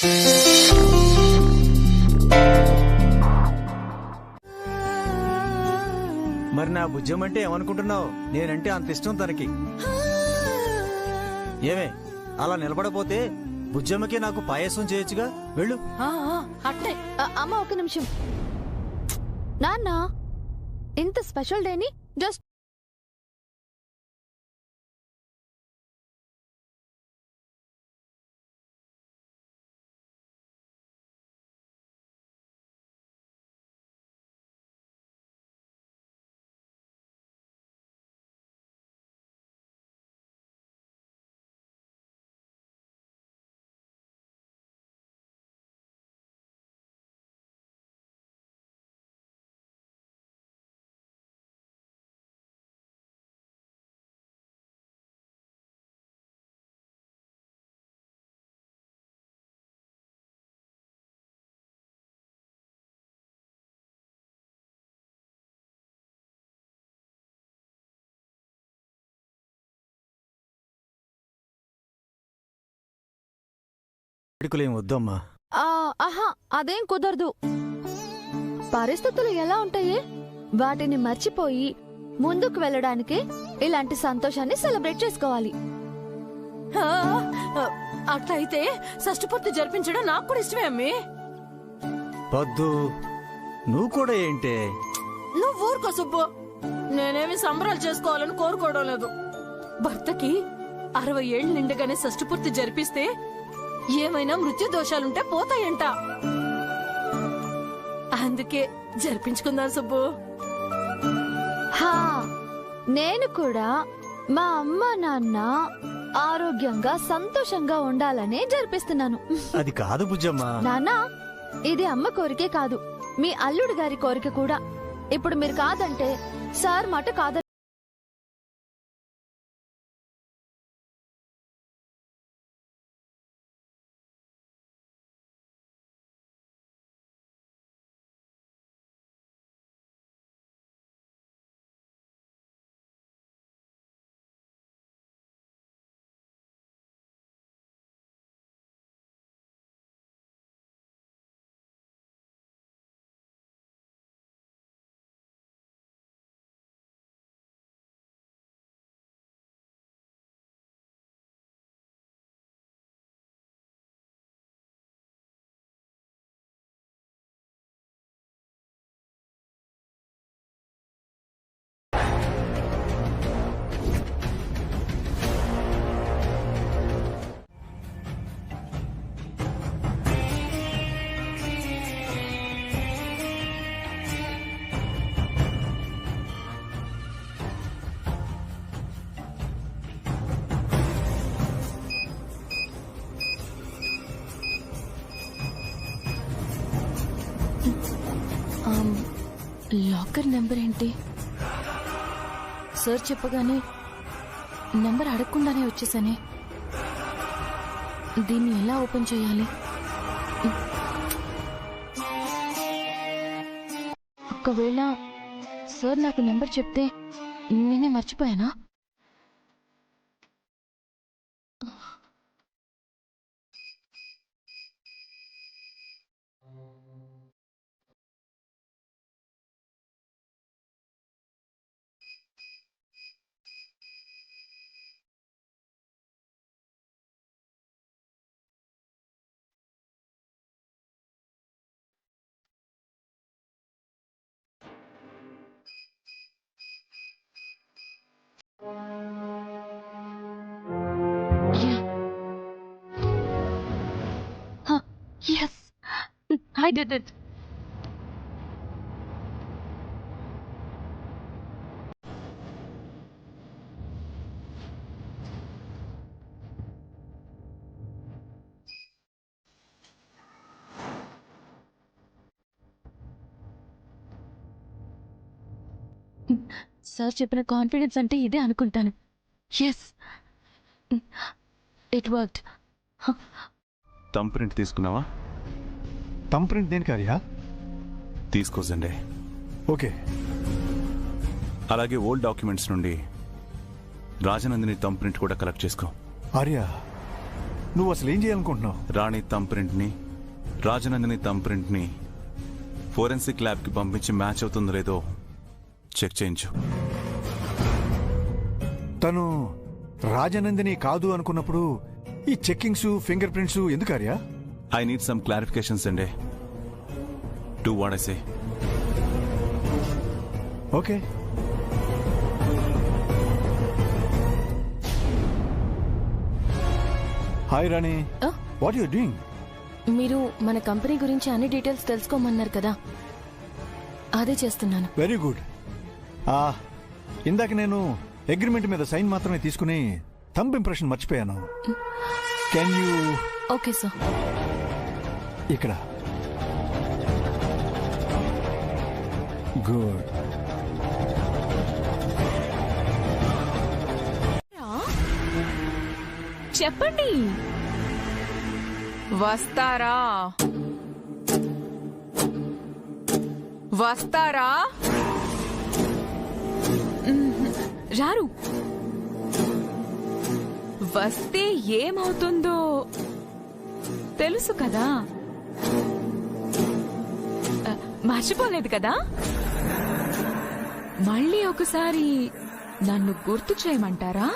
మరి నా బుజ్జమంటే ఏమనుకుంటున్నావు? నేనంటే అంత ఇష్టం తనకి. ఏమే అలా నిలబడపోతే బుజ్జమ్మకి నాకు పాయసం చేయొచ్చుగా, వెళ్ళు. అట్టే అమ్మ ఒక నిమిషం. నాన్న ఇంత స్పెషల్ డేని జస్ట్ పిడుకులేం వద్దమ్మా. ఆహా అదేం కుదరదు. పరిస్థితులు ఎలా ఉంటాయి వాటిని మర్చిపోయి ముందుకు వెళ్ళడానికి ఇలాంటి సంతోషాన్ని సెలబ్రేట్ చేసుకోవాలి. అట్లయితే షష్ఠపూర్తి జరిపించడం నాకు కూడా ఇష్టమే అమ్మి. వద్దు, నువ్వు కూడా ఏంటే? నువ్వు ఊరుకో సుబ్బు. నేనేమి సంబరాలు చేసుకోవాలని కోరుకోవడం లేదు. భర్తకి 60 ఏళ్లు నిండగానే షష్ఠపూర్తి జరిపిస్తే ఏమైనా మృత్యు దోషాలుంటే పోతాయంట. అందుకే జరిపించుకుందాం సుబ్బు. నేను కూడా మా అమ్మ నాన్న ఆరోగ్యంగా సంతోషంగా ఉండాలనే జరిపిస్తున్నాను. అది కాదు బుజ్జమ్మా. నాన్నా ఇది అమ్మ కోరికే కాదు, మీ అల్లుడు గారి కోరిక కూడా. ఇప్పుడు మీరు కాదంటే సార్ మాట కాదు. లాకర్ నెంబర్ ఏంటి? సార్ చెప్పగానే నెంబర్ అడగకుండానే వచ్చేసానే. దీన్ని ఎలా ఓపెన్ చేయాలి? ఒకవేళ సార్ నాకు నెంబర్ చెప్తే నేనే మర్చిపోయానా? Yes, I did it. Sir చెప్పిన కాన్ఫిడెన్స్ అంటే ఇదే అనుకుంటాను. Yes, it worked. Thumb print తీసుకున్నావా? థంబ్ ప్రింట్ దేనికి ఆర్యా? తీసుకోజండి. ఓకే. అలాగే ఓల్డ్ డాక్యుమెంట్స్ నుండి రాజనందిని థంబ్ ప్రింట్ కూడా కలెక్ట్ చేసుకో. ఆర్యా, నువ్వు అసలు ఏం చేయాలనుకుంటున్నావు? రాణి థంబ్ ప్రింట్ని, రాజనందిని థంబ్ ప్రింట్ని ఫోరెన్సిక్ ల్యాబ్కి పంపించి మ్యాచ్ అవుతుందో లేదో చెక్ చేయించు. తను రాజనందిని కాదు అనుకున్నప్పుడు ఈ చెక్కింగ్స్, ఫింగర్ ప్రింట్స్ ఎందుకు Arya? I need some clarifications అండి. Do what I say. Okay. Hi Rani, what you doing? మీరు మన కంపెనీ గురించి అన్ని డీటెయిల్స్ తెలుసుకోమన్నారు కదా, అదే చేస్తున్నాను. Very good. ఇందాక నేను అగ్రిమెంట్ మీద సైన్ మాత్రమే తీసుకుని థంబ్ ఇంప్రెషన్ మర్చిపోయాను. Can you? Okay sir. ఇక్కడ. గుడ్. చెప్పండి, వస్తారా? వస్తారా? రారు. వస్తే ఏమవుతుందో తెలుసు కదా, మర్చిపోలేదు కదా. మళ్ళీ ఒకసారి నన్ను గుర్తు చేయమంటారా?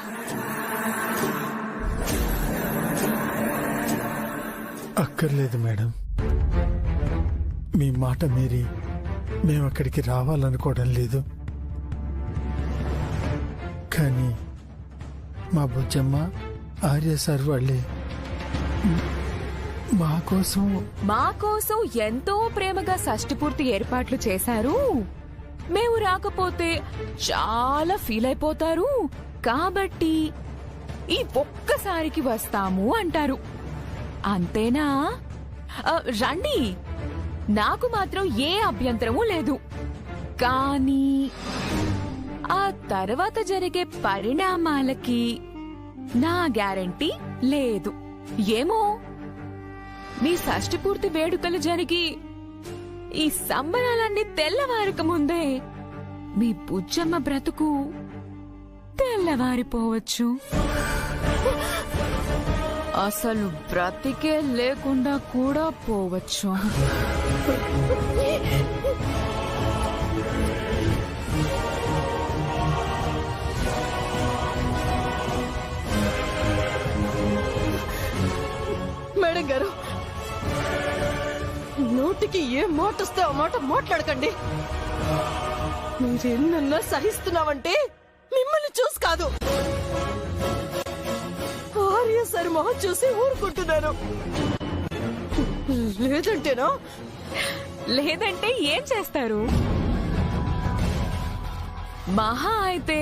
అక్కర్లేదు మేడం, మీ మాట మీరి మేము అక్కడికి రావాలనుకోవడం లేదు. కానీ మా బుజ్జమ్మ, ఆర్య సార్ వాళ్ళే మా కోసం ఎంతో ప్రేమగా షష్ఠపూర్తి ఏర్పాట్లు చేశారు. మేము రాకపోతే చాలా ఫీల్ అయిపోతారు కాబట్టి ఈ ఒక్కసారికి వస్తాము అంటారు. అంతేనా? రండి, నాకు మాత్రం ఏ అభ్యంతరమూ లేదు. కానీ ఆ తర్వాత జరిగే పరిణామాలకి నా గ్యారంటీ లేదు. ఏమో, మీ షష్ఠపూర్తి వేడుకలు జరిగి ఈ సంబరాలన్నీ తెల్లవారక ముందే మీ బుజ్జమ్మ బ్రతుకు తెల్లవారిపోవచ్చు. అసలు బ్రతికే లేకుండా కూడా పోవచ్చు. మేడం గారు, నోటికి ఏ మాట వస్తే ఆ మాట మాట్లాడకండి. మీరెన్నన్నా సహిస్తున్నావంటే మిమ్మల్ని చూసి కాదు, ఆర్య సార్ మొహం చూసి ఊరుకుంటున్నాను. లేదంటేనా? లేదంటే ఏం చేస్తారు? మహా అయితే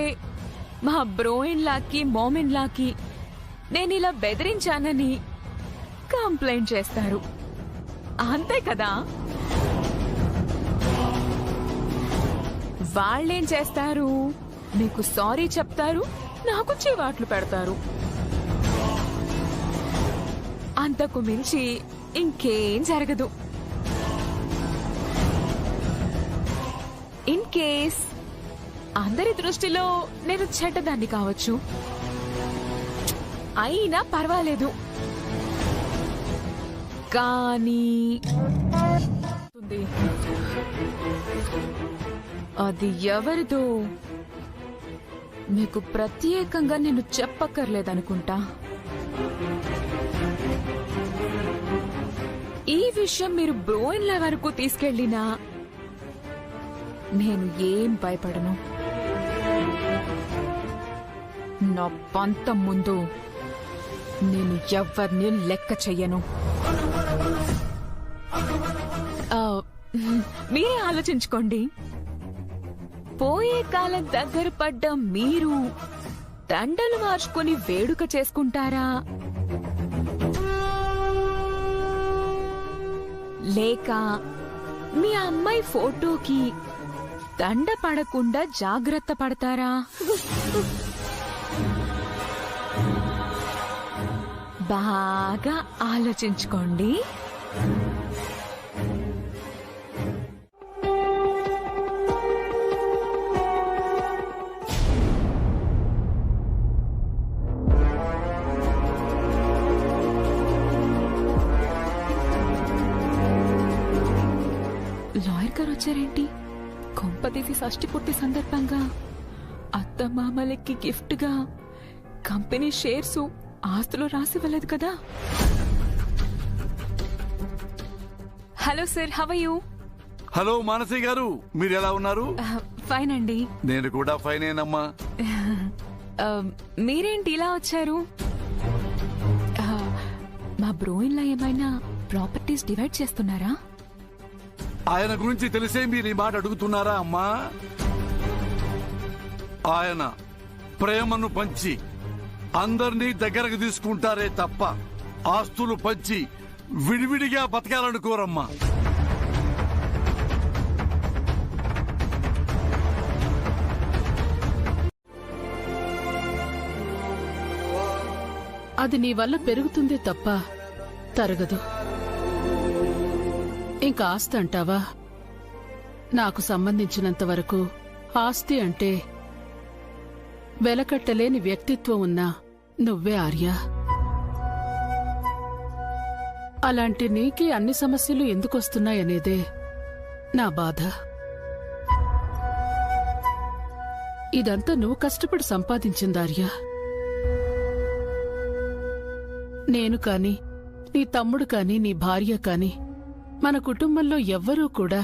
మా బ్రోయిన్ లాకి, మోమిన్ లాకి నేనిలా బెదిరించానని కంప్లైంట్ చేస్తారు. అంతే కదా. వాళ్ళేం చేస్తారు? మీకు సారీ చెప్తారు, నాకు చివాట్లు పెడతారు. అంతకు మించి ఇంకేం జరగదు. ఇన్ కేస్ అందరి దృష్టిలో నేను చెడ్డదాన్ని కావచ్చు, అయినా పర్వాలేదు. కానీ అది ఎవరిదో మీకు ప్రత్యేకంగా నేను చెప్పక్కర్లేదనుకుంటా. ఈ విషయం మీరు బ్రోయిన్ల వరకు తీసుకెళ్లినా నేను ఏం భయపడను. నా పంతం ముందు నేను ఎవరిని లెక్క చెయ్యను. మీరే ఆలోచించుకోండి. పోయే కాలం దగ్గర పడ్డ మీరు దండలు మార్చుకొని వేడుక చేసుకుంటారా, లేక మీ అమ్మాయి ఫోటోకి దండ పడకుండా జాగ్రత్త పడతారా? బాగా ఆలోచించుకోండి. లాయర్ గారు వచ్చారేంటి? కొంపదీసి షష్ఠి పూర్తి సందర్భంగా అత్త మామలకి గిఫ్ట్ గా కంపెనీ షేర్స్ ఆస్తులు రాసి ఇవ్వలేదు కదా? Hello sir, how are you? Hello Manasi గారు, మీరు ఎలా ఉన్నారు? ఫైన్ అండి. నేను కూడా ఫైనేనమ్మా. మీరేంటి ఇలా వచ్చారు? మా బ్రోయిన్ లో ఏమైనా ప్రాపర్టీస్ డివైడ్ చేస్తున్నారా? ఆయన గురించి తెలిసే మీరు ఈ మాట అడుగుతున్నారా అమ్మా? ఆయన ప్రేమను పంచి అందరినీ దగ్గరకు తీసుకుంటారే తప్ప ఆస్తులు పంచి విడివిడిగా బతకాలనుకోరమ్మా. అది నీ వల్ల పెరుగుతుందే తప్ప తరగదు. ఇంకా ఆస్తి అంటావా? నాకు సంబంధించినంత వరకు ఆస్తి అంటే వెలకట్టలేని వ్యక్తిత్వం ఉన్నా నువ్వే ఆర్య. అలాంటి నీకే అన్ని సమస్యలు ఎందుకొస్తున్నాయనేదే నా బాధ. ఇదంతా నువ్వు కష్టపడి సంపాదించింది ఆర్య. నేను కాని, నీ తమ్ముడు కాని, నీ భార్య కాని, మన కుటుంబంలో ఎవ్వరూ కూడా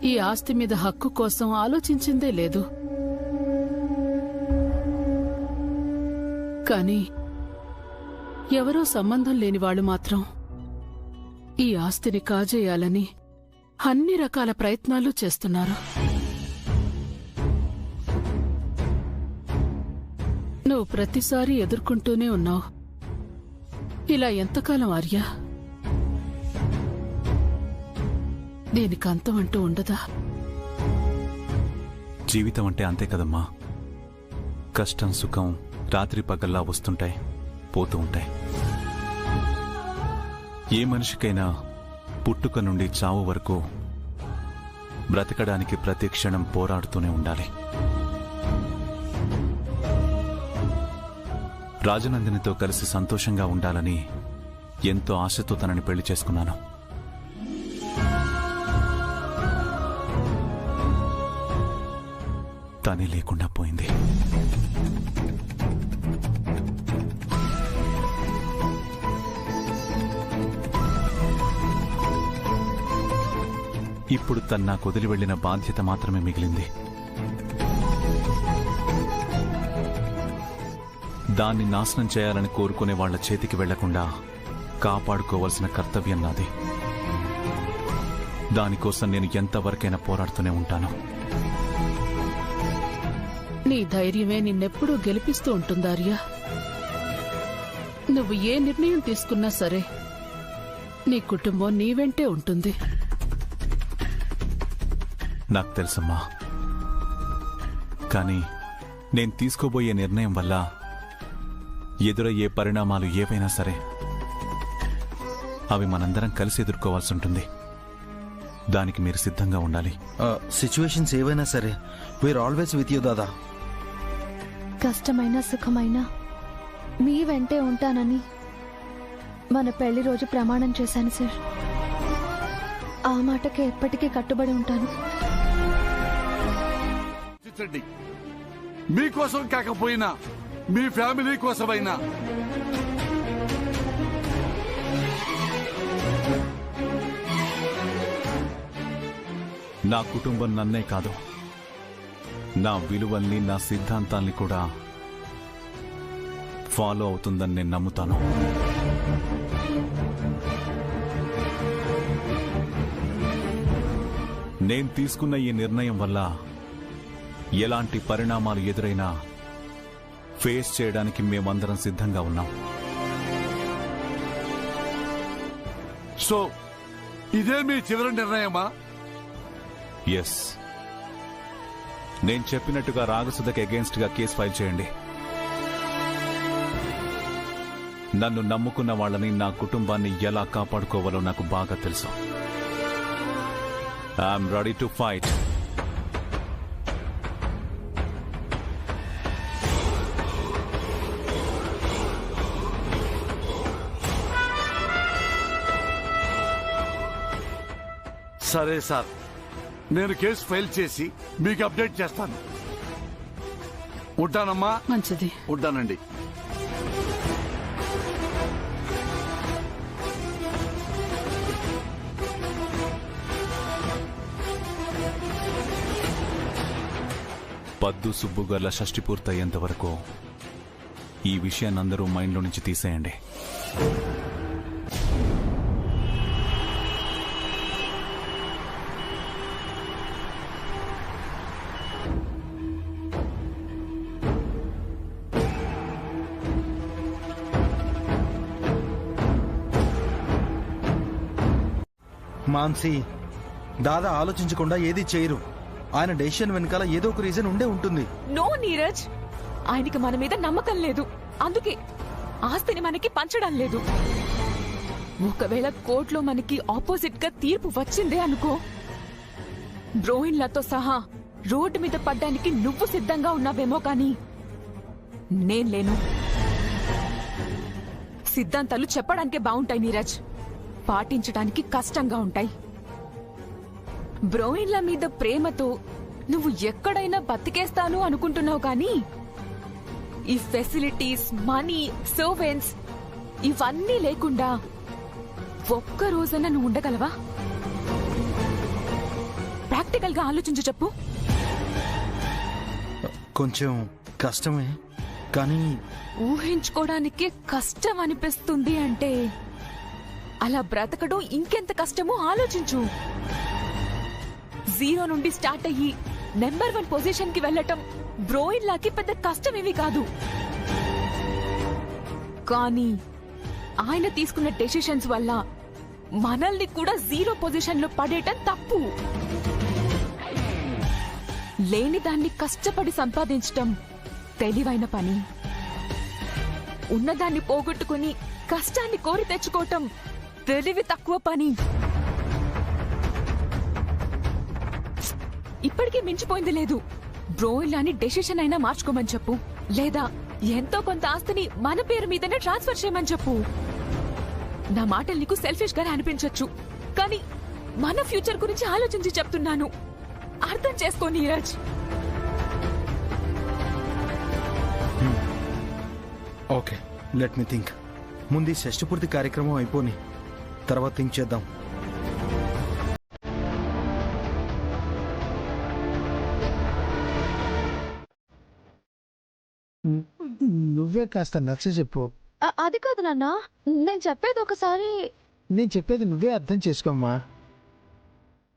ఈ ఆస్తి మీద హక్కు కోసం ఆలోచించిందే లేదు. కాని ఎవరో సంబంధం లేని వాళ్ళు మాత్రం ఈ ఆస్తిని కాజేయాలని అన్ని రకాల ప్రయత్నాలు చేస్తున్నారు. నువ్వు ప్రతిసారి ఎదుర్కొంటూనే ఉన్నావు. ఇలా ఎంతకాలం ఆర్య? దీనికి అంతం అంటూ ఉండదా? జీవితం అంటే అంతే కదమ్మా. కష్టం సుఖం రాత్రి పగల్లా వస్తుంటాయి, పోతూ ఉంటాయి. ఏ మనిషికైనా పుట్టుక నుండి చావు వరకు బ్రతకడానికి ప్రతి క్షణం పోరాడుతూనే ఉండాలి. రాజనందినితో కలిసి సంతోషంగా ఉండాలని ఎంతో ఆశతో తనని పెళ్లి చేసుకున్నాను. తనే లేకుండా పోయింది. ఇప్పుడు తను నాకు వదిలి వెళ్లిన బాధ్యత మాత్రమే మిగిలింది. దాన్ని నాశనం చేయాలని కోరుకునే వాళ్ల చేతికి వెళ్లకుండా కాపాడుకోవాల్సిన కర్తవ్యం నాది. దానికోసం నేను ఎంతవరకైనా పోరాడుతూనే ఉంటాను. నీ ధైర్యమే నిన్నెప్పుడూ గెలిపిస్తూ ఉంటుందార్యా. నువ్వు ఏ నిర్ణయం తీసుకున్నా సరే నీ కుటుంబం నీ వెంటే ఉంటుంది. నాకు తెలుసమ్మా. కానీ నేను తీసుకోబోయే నిర్ణయం వల్ల ఎదురయ్యే పరిణామాలు ఏవైనా సరే అవి మనందరం కలిసి ఎదుర్కోవాల్సి ఉంటుంది. దానికి మీరు సిద్ధంగా ఉండాలి. సిచ్యువేషన్స్ ఏవైనా సరే వీఆర్ ఆల్వేస్ విత్ యూ దాదా. కష్టమైనా సుఖమైనా మీ వెంటే ఉంటానని మన పెళ్లి రోజు ప్రమాణం చేశాను సార్. ఆ మాటకే ఎప్పటికీ కట్టుబడి ఉంటాను. మీకోసం కాకపోయినా మీ ఫ్యామిలీ కోసమైనా నా కుటుంబం నన్నే కాదు, నా విలువల్ని, నా సిద్ధాంతాల్ని కూడా ఫాలో అవుతుందని నేను నమ్ముతాను. నేను తీసుకున్న ఈ నిర్ణయం వల్ల ఎలాంటి పరిణామాలు ఎదురైనా ఫేస్ చేయడానికి మేమందరం సిద్ధంగా ఉన్నాం. సో ఇదే మీ చివరి నిర్ణయమా? ఎస్. నేను చెప్పినట్టుగా రాగసుధకి అగేన్స్ట్ గా కేసు ఫైల్ చేయండి. నన్ను నమ్ముకున్న వాళ్ళని, నా కుటుంబాన్ని ఎలా కాపాడుకోవాలో నాకు బాగా తెలుసు. I'm ready to fight. సరే సార్, నేను కేసు ఫైల్ చేసి మీకు అప్డేట్ చేస్తాను. ఉంటానమ్మా. మంచిది. ఉంటానండి. పద్దు సుబ్బు గార్ల షష్టి పూర్తయ్యేంత వరకు ఈ విషయాన్ని అందరూ మైండ్లో నుంచి తీసేయండి. మాన్సి, దాదా ఆలోచించకుండా ఏది చేయరు. ఆయన డెసిషన్ వెనకాల ఏదో ఒక రీజన్ ఉండే ఉంటుంది. నో నీరజ్, ఆయనకి మన మీద నమ్మకం లేదు, అందుకే ఆస్తిని మనకి పంచడం లేదు. ఒకవేళ కోర్టులో మనకి ఆపోజిట్ గా తీర్పు వచ్చిందే అనుకో, బ్రోయిన్లతో సహా రోడ్డు మీద పడ్డానికి నువ్వు సిద్ధంగా ఉన్నావేమో కానీ నేను లేను. సిద్ధాంతాలు చెప్పడానికే బాగుంటాయి నీరజ్, పాటించడానికి కష్టంగా ఉంటాయి. బ్రోయిన్ల మీద ప్రేమతో నువ్వు ఎక్కడైనా బతికేస్తాను అనుకుంటున్నావు కానీ ఈ ఫెసిలిటీస్, మనీ, సర్వెంట్స్ ఇవన్నీ లేకుండా ఒక్క రోజైనా నువ్వు ఉండగలవా? ప్రాక్టికల్ గా ఆలోచించు చెప్పు. కొంచెం కష్టమే, కానీ ఊహించుకోవడానికే కష్టం అనిపిస్తుంది అంటే అలా బ్రతకడం ఇంకెంత కష్టమో ఆలోచించు. జీరో నుండి స్టార్ట్ అయ్యి నెంబర్ 1 పొజిషన్ కి వెళ్లటం బ్రోయిన్లాకి పెద్ద కష్టమేమీ కాదు. కానీ ఆయన తీసుకున్న డెసిషన్స్ వల్ల మనల్ని కూడా జీరో పొజిషన్ లో పడేయటం తప్పు. లేని దాన్ని కష్టపడి సంపాదించటం తెలివైన పని. ఉన్నదాన్ని పోగొట్టుకుని కష్టాన్ని కోరి తెచ్చుకోవటం తెలివి తక్కువ పని. ఇప్పటికీ మించిపోయింది లేదు. బ్రోయిన్లాని డెసిషన్ అయినా మార్చుకోమని చెప్పు, లేదా ఎంతో కొంత ఆస్తిని మన పేరు మీదనే ట్రాన్స్ఫర్ చేయమని చెప్పు. నా మాటలు నీకు సెల్ఫిష్ గానే అనిపించొచ్చు, కానీ మన ఫ్యూచర్ గురించి ఆలోచించి చెప్తున్నాను. అర్థం చేసుకో Neeraj. Okay, let me think. ముందు ఈ షష్టి పూర్తి కార్యక్రమం అయిపోని తర్వాత థింక్ చేద్దాం. నువ్వే కాస్త నచ్చ చెప్పు. అది కాదు నాన్న, నేను చెప్పేది ఒకసారి. నేను చెప్పేది నువ్వే అర్థం చేసుకోమ్మా.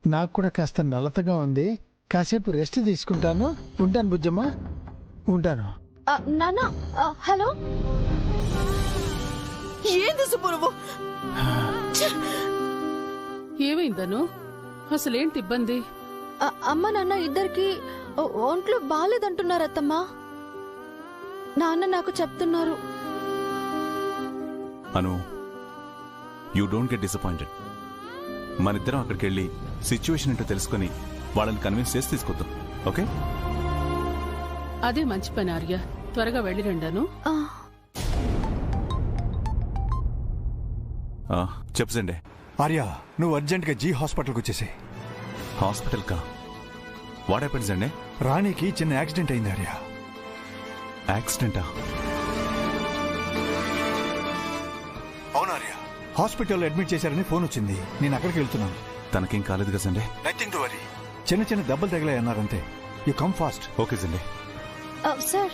నాకు కూడా కాస్త నలతగా ఉంది, కాసేపు రెస్ట్ తీసుకుంటాను. ఉంటాను బుజ్జమ్మా, ఉంటాను. నాన్న, హలో. ఏంది సుబ్బు నువ్వు? ఏమైందను? అసలేంటి ఇబ్బంది? అమ్మ నాన్న ఇద్దరికి ఒంట్లో బాగాలేదంటున్నారు అత్తమ్మా. నాన్న నాకు చెప్తున్నారు. అను, యూ డోంట్ గెట్ డిసప్పాయింటెడ్. మనిద్దరం అక్కడికి వెళ్ళి సిచ్యువేషన్ ఏంటో తెలుసుకుని వాళ్ళని కన్విన్స్ చేసి తీసుకొద్దాం. ఓకే? అదే మంచి పని ఆర్య, త్వరగా వెళ్ళి రండాను. చెప్పు సండే. ఆర్య, నువ్వు అర్జెంట్గా జీ హాస్పిటల్కి వచ్చేసే. హాస్పిటల్ కా? వాట్ హ్యాపెన్స్ అండి? రాణికి చిన్న యాక్సిడెంట్ అయింది ఆర్య. యాక్సిడెంటా? అవును ఆర్య, హాస్పిటల్లో అడ్మిట్ చేశారని ఫోన్ వచ్చింది. నేను అక్కడికి వెళ్తున్నాను. తనకేం కాలేదు కదా సండే? Nothing to worry. చిన్న చిన్న దెబ్బలు తగిలాయన్నారంతే. You come fast. Okay Sunday. Sir,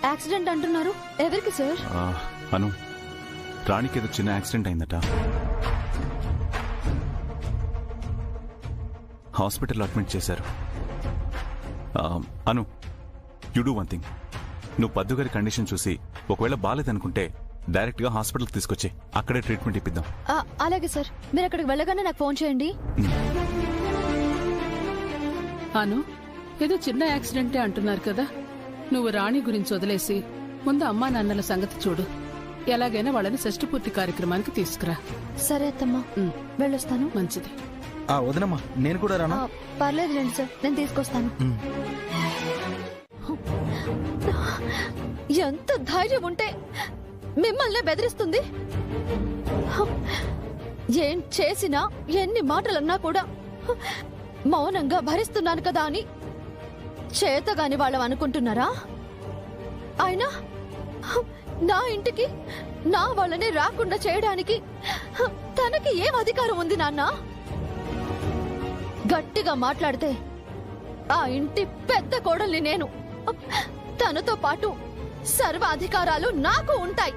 accident అంటున్నారు, ఎవరికి సార్? అను, రాణికి ఏదో చిన్న యాక్సిడెంట్ అయిందట. హాస్పిటల్లో అడ్మిట్ చేశారు. అను, యు డూ వన్ థింగ్. నువ్వు పద్దు గారి కండిషన్ చూసి ఒకవేళ బాలేదనుకుంటే డైరెక్ట్ గా హాస్పిటల్కి తీసుకొచ్చి అక్కడే ట్రీట్మెంట్ ఇప్పిద్దాం. అలాగే సార్, మీరు అక్కడికి వెళ్ళగానే నాకు ఫోన్ చేయండి. అను, ఏదో చిన్న యాక్సిడెంటే అంటున్నారు కదా, నువ్వు రాణి గురించి వదిలేసి ముందు అమ్మా నాన్నల సంగతి చూడు. ఎలాగైనా వాళ్ళని షష్ఠపూర్తి కార్యక్రమానికి తీసుకురా. సరే అత్తమ్మా, వెళ్ళొస్తాను. మంచిది. వదనమ్మా, నేను కూడా రానా? పర్లేదు రండి సార్, నేను తీసుకొస్తాను. ఎంత ధైర్యం ఉంటే మిమ్మల్ని బెదిరిస్తుంది? ఏం చేసినా ఎన్ని మాటలన్నా కూడా మౌనంగా భరిస్తున్నాను కదా అని చేతగాని వాళ్ళం అనుకుంటున్నారా? అయినా నా ఇంటికి నా వాళ్ళని రాకుండా చేయడానికి తనకి ఏం అధికారం ఉంది నాన్న? గట్టిగా మాట్లాడితే ఆ ఇంటి పెద్ద కోడల్ని నేను. తనతో పాటు సర్వ అధికారాలు నాకు ఉంటాయి.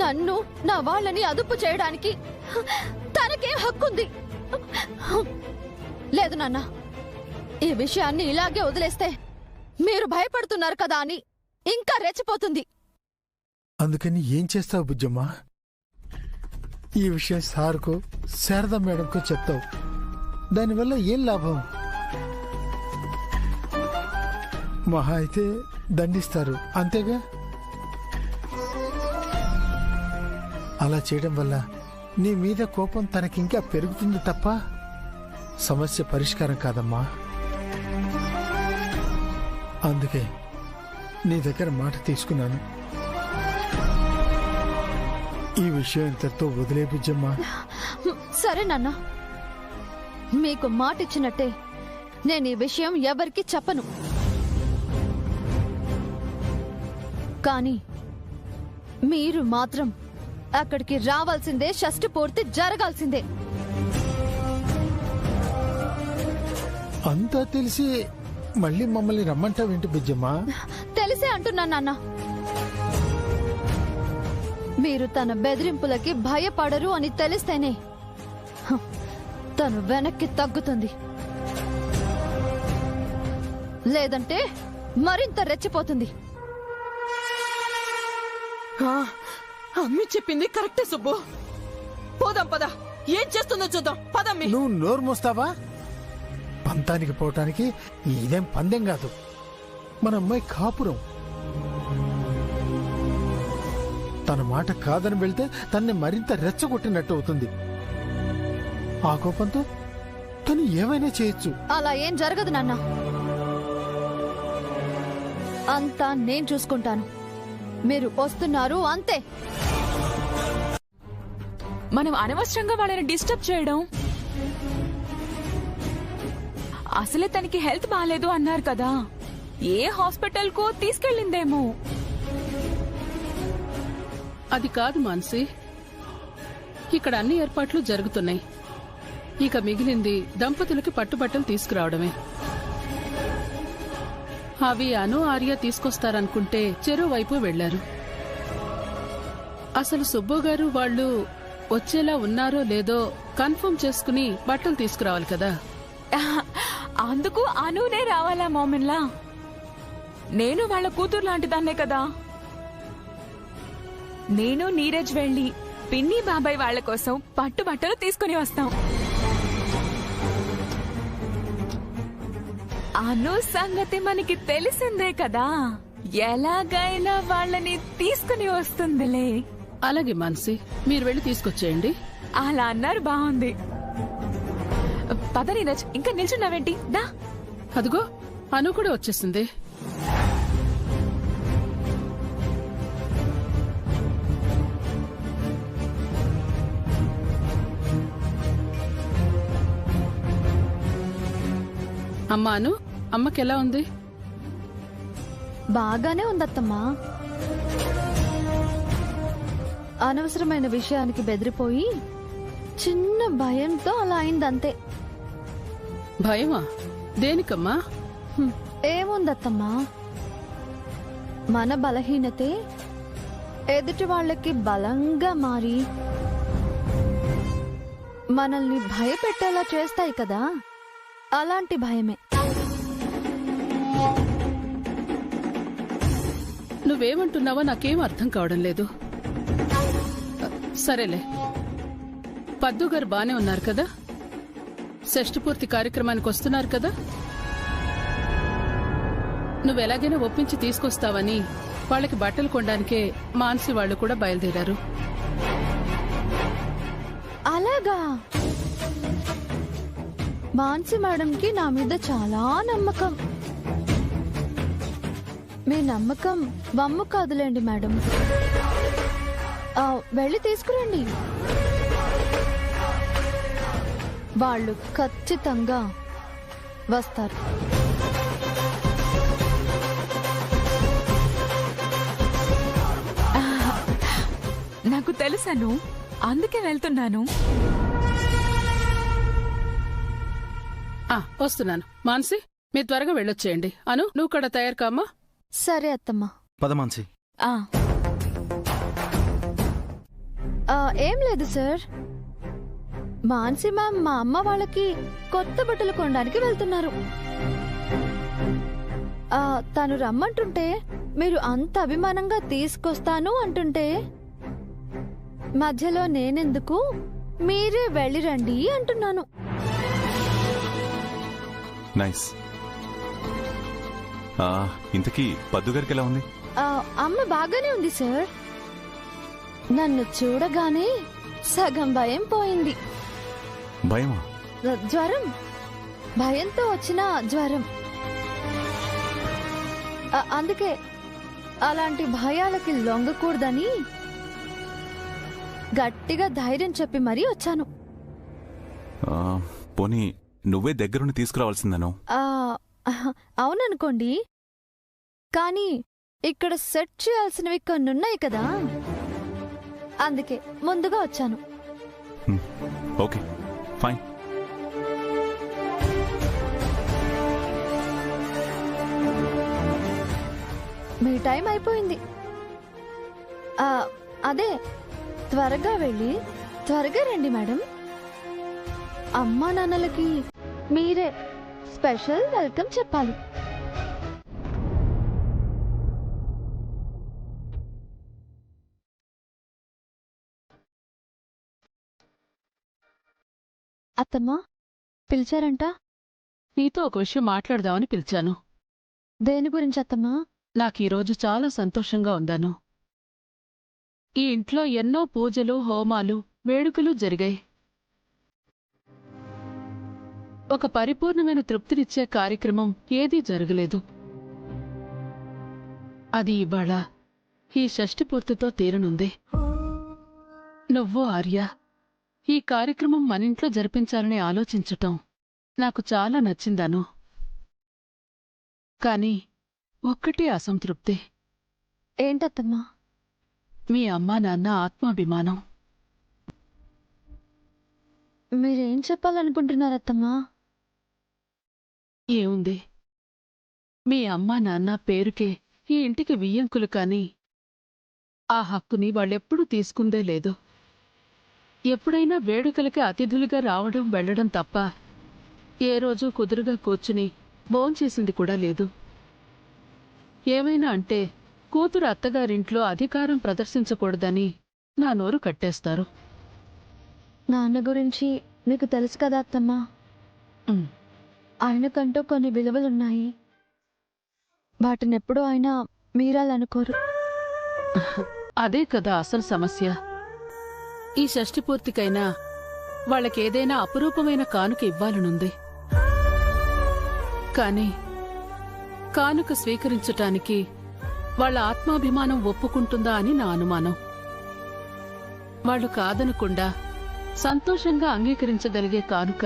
నన్ను నా వాళ్ళని అదుపు చేయడానికి తనకేం హక్కుంది? లేదు నాన్న, ఈ విషయాన్ని ఇలాగే వదిలేస్తే మీరు భయపడుతున్నారు కదా అని ఇంకా రెచ్చిపోతుంది. అందుకని ఏం చేస్తావు బుజ్జమ్మా? ఈ విషయం సార్కో శారదా మేడంకో చెప్తావు. దానివల్ల ఏం లాభం? మహా అయితే దండిస్తారు, అంతేగా? అలా చేయడం వల్ల నీ మీద కోపం తనకింకా పెరుగుతుంది తప్ప సమస్య పరిష్కారం కాదమ్మా. అందుకే నీ దగ్గర మాట తీసుకున్నాను. ఈ విషయం ఇంతటితో వదిలే బుజ్జమ్మా. సరే నాన్న, మీకు మాట ఇచ్చినట్టే నేను ఈ విషయం ఎవరికి చెప్పను. కానీ మీరు మాత్రం అక్కడికి రావాల్సిందే, షష్ఠి పూర్తి జరగాల్సిందే. అంతా తెలిసి మళ్ళీ మమ్మల్ని రమ్మంటావేంటి బుజ్జమ్మా? తెలిసే అంటున్నా నాన్న. మీరు తన బెదిరింపులకి భయపడరు అని తెలిస్తేనే తను వెనక్కి తగ్గుతుంది. లేదంటే మరింత రెచ్చిపోతుంది. అమ్మి చెప్పింది కరెక్టే సుబ్బు. పోదాం పద, ఏం చేస్తుందో చూద్దాం. పదమ్మి. నువ్వు నోరు మోస్తావా? పంతానికి పోవటానికి ఇదేం పందెం కాదు, మన అమ్మాయి కాపురం. తన మాట కాదని వెళ్తే తన్ని మరింత రెచ్చగొట్టినట్టు అవుతుంది. ఆ కోపంతో తను ఏమైనా చేయొచ్చు. అలా ఏం జరగదు నాన్న, అంతా నేను చూసుకుంటాను. మీరు వస్తున్నారు అంతే. మనం అనవసరంగా వాళ్ళని డిస్టర్బ్ చేయడం. అసలే తనకి హెల్త్ బాగాలేదు అన్నారు కదా, ఏ హాస్పిటల్ కు తీసుకెళ్ళిందేమో. అది కాదు మాన్సి, ఇక్కడ అన్ని ఏర్పాట్లు జరుగుతున్నాయి. ఇక మిగిలింది దంపతులకి పట్టుబట్టలు తీసుకురావడమే. అవి అను ఆర్య తీసుకొస్తారనుకుంటే చెరువు వైపు వెళ్లారు. అసలు సుబ్బు గారు వాళ్ళు వచ్చేలా ఉన్నారో లేదో కన్ఫర్మ్ చేసుకుని బట్టలు తీసుకురావాలి కదా. అందుకు అనునే రావాలా మోమిన్లా? నేను వాళ్ళ కూతురు లాంటిదాన్నే కదా. నేను నీరజ్ వెళ్లి పిన్ని బాబాయ్ వాళ్ల కోసం పట్టుబట్టలు తీసుకుని వస్తాం. అను సంగతి మనకి తెలిసిందే కదా, ఎలాగైనా వాళ్ళని తీసుకుని వస్తుందిలే. అలాగే మాన్సి, మీరు వెళ్లి తీసుకొచ్చేయండి. అలా అన్నారు, బాగుంది. పద నీరజ్, ఇంకా నిల్చున్నావేంటి? దా. అదిగో అను కూడా వచ్చేసింది. అమ్మా అను, అమ్మకెలా ఉంది? బాగానే ఉందత్తమ్మా. అనవసరమైన విషయానికి బెదిరిపోయి చిన్న భయంతో అలా అయిందంతే. భయమా? దేనికమ్మా? ఏముందత్తమ్మా, మన బలహీనతే ఎదుటి వాళ్ళకి బలంగా మారి మనల్ని భయపెట్టేలా చేస్తాయి కదా, అలాంటి భయమే. నువ్వేమంటున్నావో నాకేం అర్థం కావడం లేదు. సరేలే, పద్దు గారు బానే ఉన్నారు కదా, షష్ఠి పూర్తి కార్యక్రమానికి వస్తున్నారు కదా. నువ్వెలాగైనా ఒప్పించి తీసుకొస్తావని వాళ్ళకి బట్టలు కొనడానికే మాన్సి వాళ్ళు కూడా బయలుదేరారు. అలాగా? మాన్సి మేడంకి నా మీద చాలా నమ్మకం. మీ నమ్మకం వమ్ము కాదులేండి మేడం. వెళ్ళి తీసుకురండి. వాళ్ళు ఖచ్చితంగా వస్తారు. నాకు తెలుసను, అందుకే వెళ్తున్నాను. వస్తున్నాను. మాన్సి, మీరు త్వరగా వెళ్ళొచ్చేయండి. అను, నువ్వు కూడా తయారు కామ్మా. సరే అత్తమ్మా. పద మాన్సి. ఏం లేదు సార్, మాన్సి మ్యామ్ మా అమ్మ వాళ్ళకి కొత్త బట్టలు కొనడానికి వెళ్తున్నారు. తను రమ్మంటుంటే మీరు అంత అభిమానంగా తీసుకొస్తాను అంటుంటే మధ్యలో నేనెందుకు, మీరే వెళ్ళిరండి అంటున్నాను. నైస్. ఇంతకీ పద్దు గారికి ఎలా ఉంది? అమ్మ బాగానే ఉంది సార్. నన్ను చూడగానే సగం భయం పోయింది. భయమా? జ్వరం, భయంతో వచ్చిన జ్వరం. అందుకే అలాంటి భయాలకి లొంగకూడదని గట్టిగా ధైర్యం చెప్పి మరీ వచ్చాను. పోనీ నువ్వే దగ్గరుండి తీసుకురావాల్సిందను. అవుననుకోండి, కానీ ఇక్కడ సెట్ చేయాల్సినవి కొన్నున్నాయి కదా, అందుకే ముందుగా వచ్చాను. Okay, fine. మీ టైం అయిపోయింది. అదే త్వరగా వెళ్ళి త్వరగా రండి మేడం. అమ్మా నాన్నలకి మీరే స్పెషల్ వెల్కమ్ చెప్పాలి. అత్తమ్మా పిలిచారంట? నీతో ఒక విషయం మాట్లాడదామని పిలిచాను. దేని గురించి అత్తమ్మా? నాకీరోజు చాలా సంతోషంగా ఉందాను. ఈ ఇంట్లో ఎన్నో పూజలు, హోమాలు, వేడుకలు జరిగాయి. ఒక పరిపూర్ణమైన తృప్తినిచ్చే కార్యక్రమం ఏదీ జరగలేదు. అది ఇవాళ ఈ షష్ఠి పూర్తితో తీరనుంది. నువ్వు ఆర్య ఈ కార్యక్రమం మనింట్లో జరిపించాలని ఆలోచించటం నాకు చాలా నచ్చిందాను. కాని ఒక్కటే అసంతృప్తి. ఏంటత్తమ్మా? మీ అమ్మా నాన్న ఆత్మాభిమానం. మీరేం చెప్పాలనుకుంటున్నారత్తమ్మా? ఏముంది, మీ అమ్మా నాన్న పేరుకే ఈ ఇంటికి వియ్యంకులు కాని ఆ హక్కుని వాళ్ళెప్పుడూ తీసుకుందే లేదు. ఎప్పుడైనా వేడుకలకి అతిథులుగా రావడం వెళ్లడం తప్ప ఏ రోజూ కుదురుగా కూర్చుని భోంచేసింది కూడా లేదు. ఏమైనా అంటే కూతురు అత్తగారింట్లో అధికారం ప్రదర్శించకూడదని నా నోరు కట్టేస్తారు. నాన్న గురించి నీకు తెలుసు కదా అత్తమ్మా, ఆయనకంటూ కొన్ని విలువలున్నాయి. వాటినెప్పుడూ ఆయన మీరాలనుకోరు. అదే కదా అసలు సమస్య. ఈ షష్ఠి పూర్తికైనా వాళ్ళకేదైనా అపురూపమైన కానుక ఇవ్వాలనుంది. కాని కానుక స్వీకరించటానికి వాళ్ళ ఆత్మాభిమానం ఒప్పుకుంటుందా అని నా అనుమానం. వాళ్ళు కాదనకుండా సంతోషంగా అంగీకరించగలిగే కానుక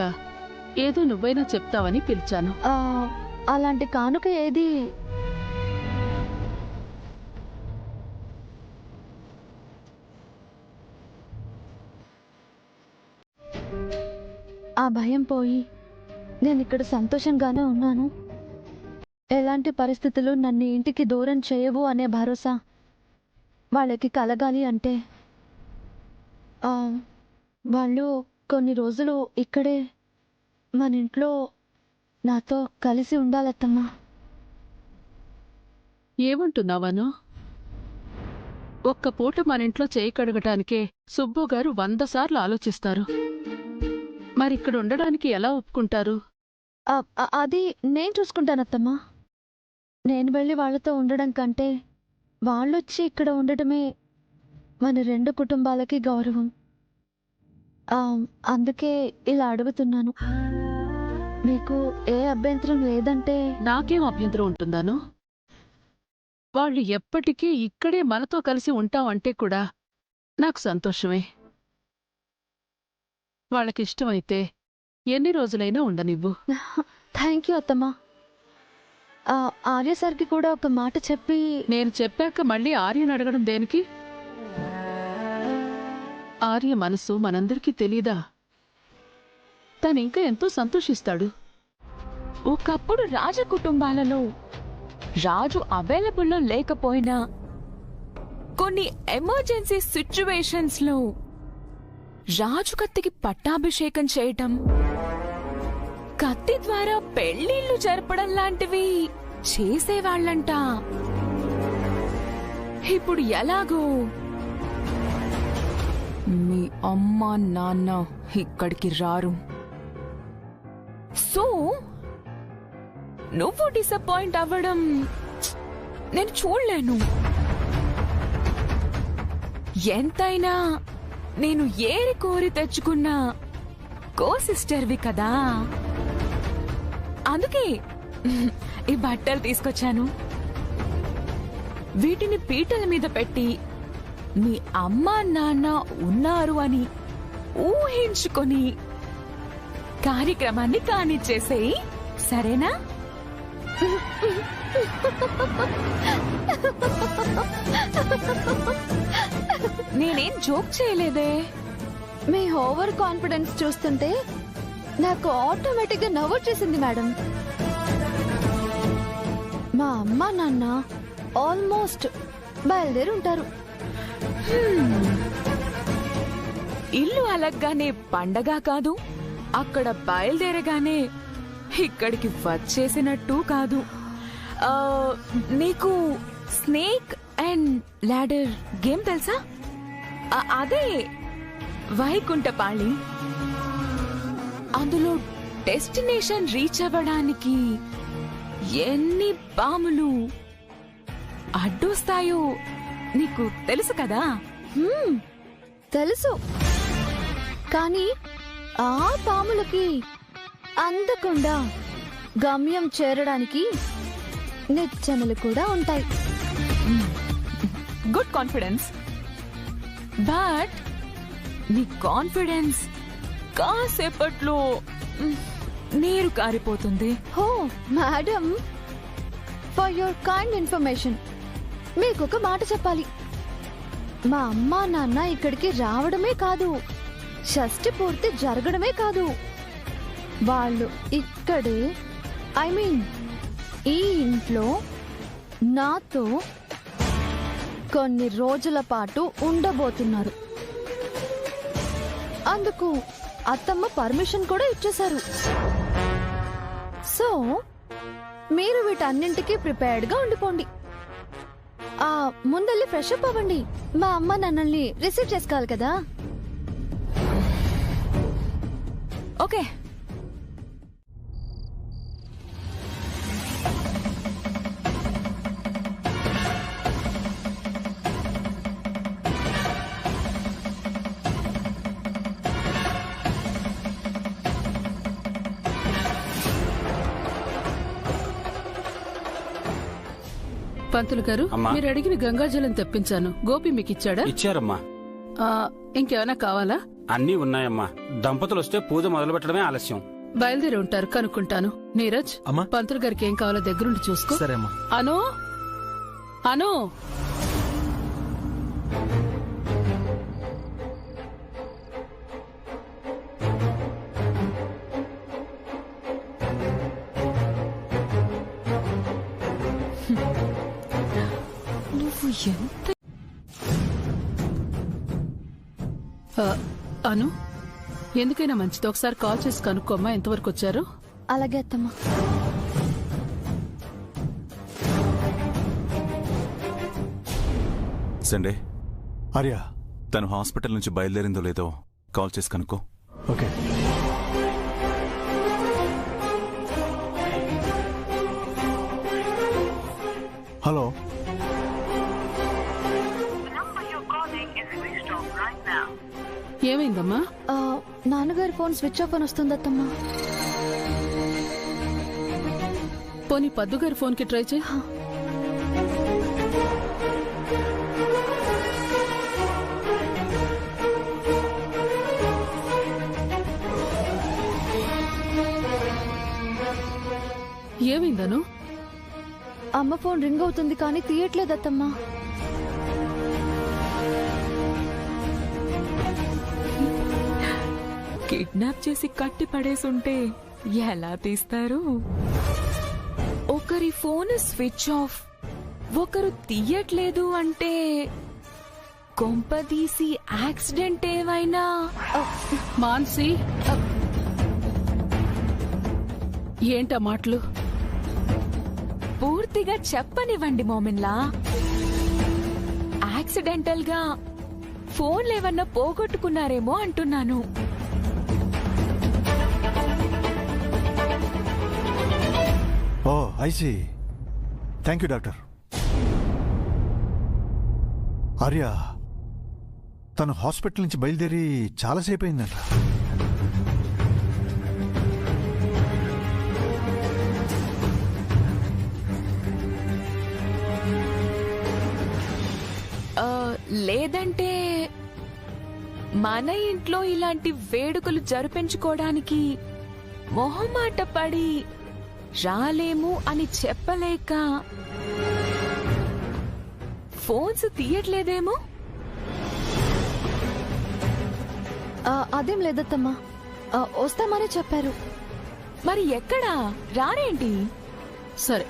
ఏదో నువ్వైనా చెప్తావని పిలిచాను. అలాంటి కానుక ఏది? ఆ భయం పోయి నేనిక్కడ సంతోషంగానే ఉన్నాను. ఎలాంటి పరిస్థితులు నన్ను ఇంటికి దూరం చేయవు అనే భరోసా వాళ్ళకి కలగాలి అంటే వాళ్ళు కొన్ని రోజులు ఇక్కడే మన ఇంట్లో నాతో కలిసి ఉండాలత్తమ్మా. ఏమంటున్నావను? ఒక్క పూట మన ఇంట్లో చేయి కడగటానికే సుబ్బుగారు 100 సార్లు ఆలోచిస్తారు. మరిక్కడ ఉండడానికి ఎలా ఒప్పుకుంటారు? అది నేను చూసుకుంటానత్తమ్మా. నేను వెళ్ళి వాళ్ళతో ఉండడం కంటే వాళ్ళొచ్చి ఇక్కడ ఉండటమే మన 2 కుటుంబాలకి గౌరవం. అందుకే ఇలా అడుగుతున్నాను. మీకు ఏ అభ్యంతరం లేదంటే? నాకేం అభ్యంతరం ఉంటుందాను? వాళ్ళు ఎప్పటికీ ఇక్కడే మనతో కలిసి ఉంటామంటే కూడా నాకు సంతోషమే. వాళ్ళకిష్టమైతే ఎన్ని రోజులైనా ఉండనివ్వు. థ్యాంక్ యూ అత్తమ్మా. ఆర్య సార్కి కూడా ఒక మాట చెప్పి. నేను చెప్పాక మళ్ళీ ఆర్యను అడగడం దేనికి? ఆర్య మనసు మనందరికీ తెలీదా? తనింకా ఎంతో సంతోషిస్తాడు. ఒకప్పుడు రాజ కుటుంబాలలో రాజు అవైలబుల్లో లేకపోయినా కొన్ని ఎమర్జెన్సీ సిచ్యువేషన్స్ లో రాజు కత్తికి పట్టాభిషేకం చేయటం, కత్తి ద్వారా పెళ్లిళ్లు జరపడం లాంటివి చేసేవాళ్లంట. ఇప్పుడు ఎలాగో మీ అమ్మ నాన్న ఇక్కడికి రారు. సో నువ్వు డిసప్పాయింట్ అవ్వడం నేను చూడలేను. ఎంతైనా నేను ఏరి కోరి తెచ్చుకున్న కో సిస్టర్వి కదా, అందుకే ఈ బట్టలు తీసుకొచ్చాను. వీటిని పీటల మీద పెట్టి మీ అమ్మ నాన్న ఉన్నారు అని ఊహించుకొని కార్యక్రమాన్ని కానిచ్చేసేయి, సరేనా? నేనేం జోక్ చేయలేదే. మీ ఓవర్ కాన్ఫిడెన్స్ చూస్తుంటే నాకు ఆటోమేటిక్ గా నవ్వొచ్చేసింది మేడం. మా అమ్మ నాన్న ఆల్మోస్ట్ బయలుదేరి ఉంటారు. ఇల్లు అలగ్గానే పండగ కాదు, అక్కడ బయలుదేరగానే ఇక్కడికి వచ్చేసినట్టు కాదు. నీకు స్నేక్ అండ్ ల్యాడర్ గేమ్ తెలుసా? అదే వైకుంఠపాళి. అందులో డెస్టినేషన్ రీచ్ అవ్వడానికి ఎన్ని పాములు అడ్డొస్తాయో నీకు తెలుసు కదా? తెలుసు, కానీ ఆ పాములకి అందకుండా గమ్యం చేరడానికి నిచ్చెనలు కూడా ఉంటాయి. Good confidence. బట్ నీ కాన్ఫిడెన్స్ కాసేపట్లో నీరు కారిపోతుంది. హో madam, for your kind information మీకు ఒక మాట చెప్పాలి. మా అమ్మా నాన్న ఇక్కడికి రావడమే కాదు, షష్ఠి పూర్తి జరగడమే కాదు, వాళ్ళు ఇక్కడే, ఐ మీన్ ఈ ఇంట్లో నాతో కొన్ని రోజుల పాటు ఉండబోతున్నారు. అందుకు అత్తమ్మ పర్మిషన్ కూడా ఇచ్చేశారు. సో మీరు వీటన్నింటికి ప్రిపేర్డ్ గా ఉండిపోండి. ముందెళ్ళి ఫ్రెష్ అప్ అవ్వండి. మా అమ్మ నన్నల్ని రిసీవ్ చేసుకోవాలి కదా. ఓకే. పంతులు గారు, మీరు అడిగిన గంగాజలం తెప్పించాను. గోపి మీకు ఇచ్చాడా? ఇచ్చారమ్మా. ఇంకేమైనా కావాలా? అన్నీ ఉన్నాయమ్మా. దంపతులు వస్తే పూజ మొదలు పెట్టడమే ఆలస్యం. బయలుదేరి ఉంటారు, కనుక్కుంటాను. నీరజ్, పంతులు గారికి ఏం కావాలో దగ్గరుండి చూసుకో. సరేమ్మా. అను అను నువ్వు ఎంత అను, ఎందుకైనా మంచిది ఒకసారి కాల్ చేసి కనుక్కోమ్మా ఎంతవరకు వచ్చారు. అలాగే అత్తమ్మా. సండే, ఆర్య తను హాస్పిటల్ నుంచి బయలుదేరిందో లేదో కాల్ చేసి కనుక్కో. ఓకే. హలో, ఏమైందమ్మా? నాన్నగారి ఫోన్ స్విచ్ ఆఫ్ అని వస్తుంది అత్తమ్మా. పోనీ పద్దు గారి ఫోన్ కి ట్రై చేయి. ఏమైందను? అమ్మ ఫోన్ రింగ్ అవుతుంది కానీ తీయట్లేదు అత్తమ్మా. కిడ్నాప్ చేసి కట్టి పడేసుంటే ఎలా తీస్తారు? ఒకరి ఫోన్ స్విచ్ ఆఫ్, ఒకరు తీయట్లేదు అంటే కొంపదీసి యాక్సిడెంట్ ఏమైనా? మాన్సి, ఏంటా మాటలు? పూర్తిగా చెప్పనివ్వండి మోమిన్లా. యాక్సిడెంటల్ గా ఫోన్లేవన్నా పోగొట్టుకున్నారేమో అంటున్నాను. Oh I see. Thank you doctor. Arya తను హాస్పిటల్ నుంచి బయలుదేరి చాలాసేపు అయిందంట. లేదంటే మన ఇంట్లో ఇలాంటి వేడుకలు జరిపించుకోవడానికి మొహమాట పడి రాలేము అని చెప్పలేక ఫోన్స్ తీయట్లేదేమో. అదేం లేదత్తమ్మా, వస్తామని చెప్పారు. మరి ఎక్కడా రారేంటి? సరే,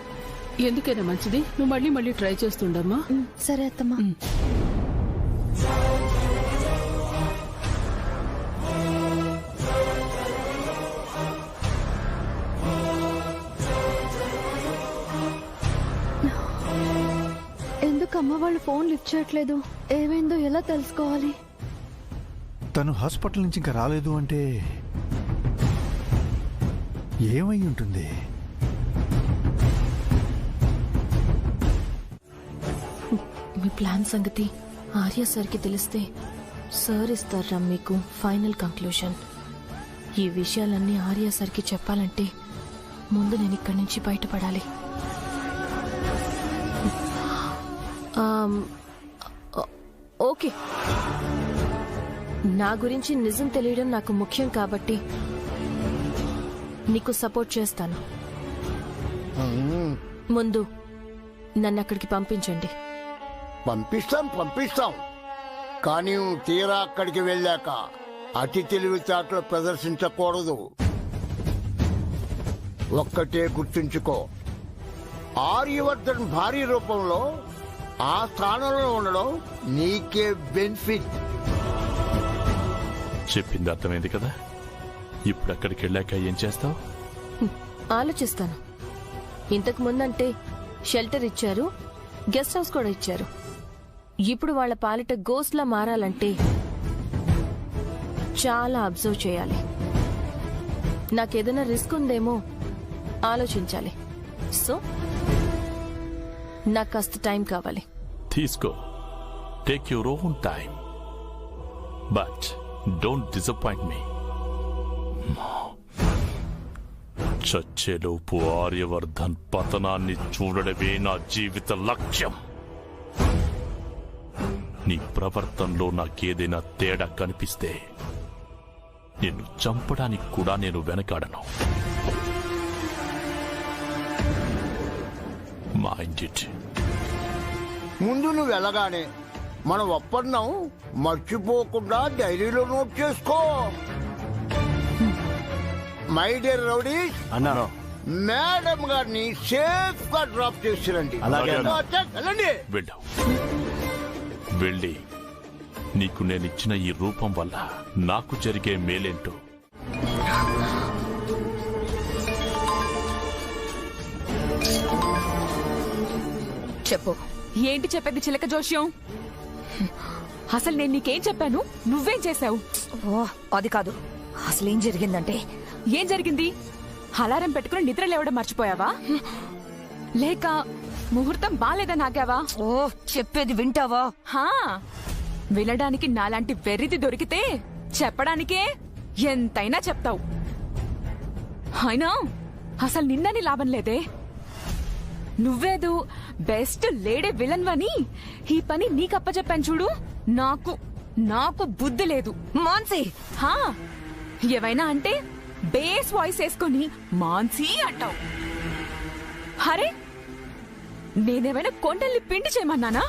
ఎందుకైనా మంచిది నువ్వు మళ్ళీ మళ్ళీ ట్రై చేస్తుండమ్మా. సరే అత్తమ్మా. ఎందుకమ్మ వాళ్ళు ఫోన్ లిఫ్ట్ చేయట్లేదు? ఏమైందో ఎలా తెలుసుకోవాలి? తను హాస్పిటల్ నుంచి ఇంకా రాలేదు అంటే ఏమై ఉంటుంది? మీ ప్లాన్ సంగతి ఆర్య సార్కి తెలిస్తే సార్ ఇస్తారా మీకు ఫైనల్ కంక్లూషన్. ఈ విషయాలన్నీ ఆర్య సార్కి చెప్పాలంటే ముందు నేను ఇక్కడి నుంచి బయటపడాలి. ఓకే, నా గురించి నిజం తెలియడం నాకు ముఖ్యం కాబట్టి నీకు సపోర్ట్ చేస్తాను. ముందు నన్ను అక్కడికి పంపించండి. పంపిస్తాం కానీ తీరా అక్కడికి వెళ్ళాక అతి తెలివితేటలు ప్రదర్శించకూడదు. ఒక్కటే గుర్తుంచుకో, ఆర్యవర్ధన్ భారీ రూపంలో ఆ స్థానంలో ఉండడం నీకే బెనిఫిట్. చెప్పింది అర్థమైంది కదా? ఇప్పుడు అక్కడికి వెళ్ళాక ఏం చేస్తావు? ఆలోచిస్తాను. ఇంతకు ముందంటే షెల్టర్ ఇచ్చారు, గెస్ట్ హౌస్ కూడా ఇచ్చారు. ఇప్పుడు వాళ్ళ పాలిట గోస్ట్లా మారాలంటే చాలా అబ్జర్వ్ చేయాలి. నాకేదైనా రిస్క్ ఉందేమో ఆలోచించాలి. సో నాకు కాస్త టైం కావాలి. తీసుకో, take your own time, but don't disappoint me. చచ్చేలోపు ఆర్యవర్ధన్ పతనాన్ని చూడడమే నా జీవిత లక్ష్యం. నీ ప్రవర్తనలో నాకేదైనా తేడా కనిపిస్తే నిన్ను చంపడానికి కూడా నేను వెనకాడను. Mind it. ముందు నువ్వు వెళ్ళగానే మన ఒప్పందం మర్చిపోకుండా డైరీలో నోట్ చేసుకో. మై డియర్ రౌడీ అన్నాను. మేడం గారిని సేఫ్ గా డ్రాప్ చేసిరండి. వెళ్ళండి. వెళ్ళి నీకు నేనిచ్చిన ఈ రూపం వల్ల నాకు జరిగే మేలేంటో చెప్పు. ఏంటి చెప్పేది చిలక జోష్యం? అసలు నేను నీకేం చెప్పాను, నువ్వేం చేశావు? అది కాదు, అసలేం జరిగిందంటే. ఏం జరిగింది? అలారం పెట్టుకుని నిద్ర లేవడం మర్చిపోయావా? లేక ముహూర్తం బాలేదని ఆగావా? ఓ, చెప్పేది వింటావా? వినడానికి నాలాంటి వెర్రిది దొరికితే చెప్పడానికే ఎంతైనా చెప్తావు. అయినా అసలు నిన్నని లాభం లేదే. నువ్వేదో బెస్ట్ లేడీ విలన్ వని ఈ పని నీకప్పచెప్పాను చూడు. నాకు బుద్ధి లేదు. మాన్సి, ఏవైనా అంటే బేస్ వాయిస్ వేసుకొని మాన్సి అంటావు. అరే నేనేమైనా కొండల్ని పిండి చేయమన్నానా?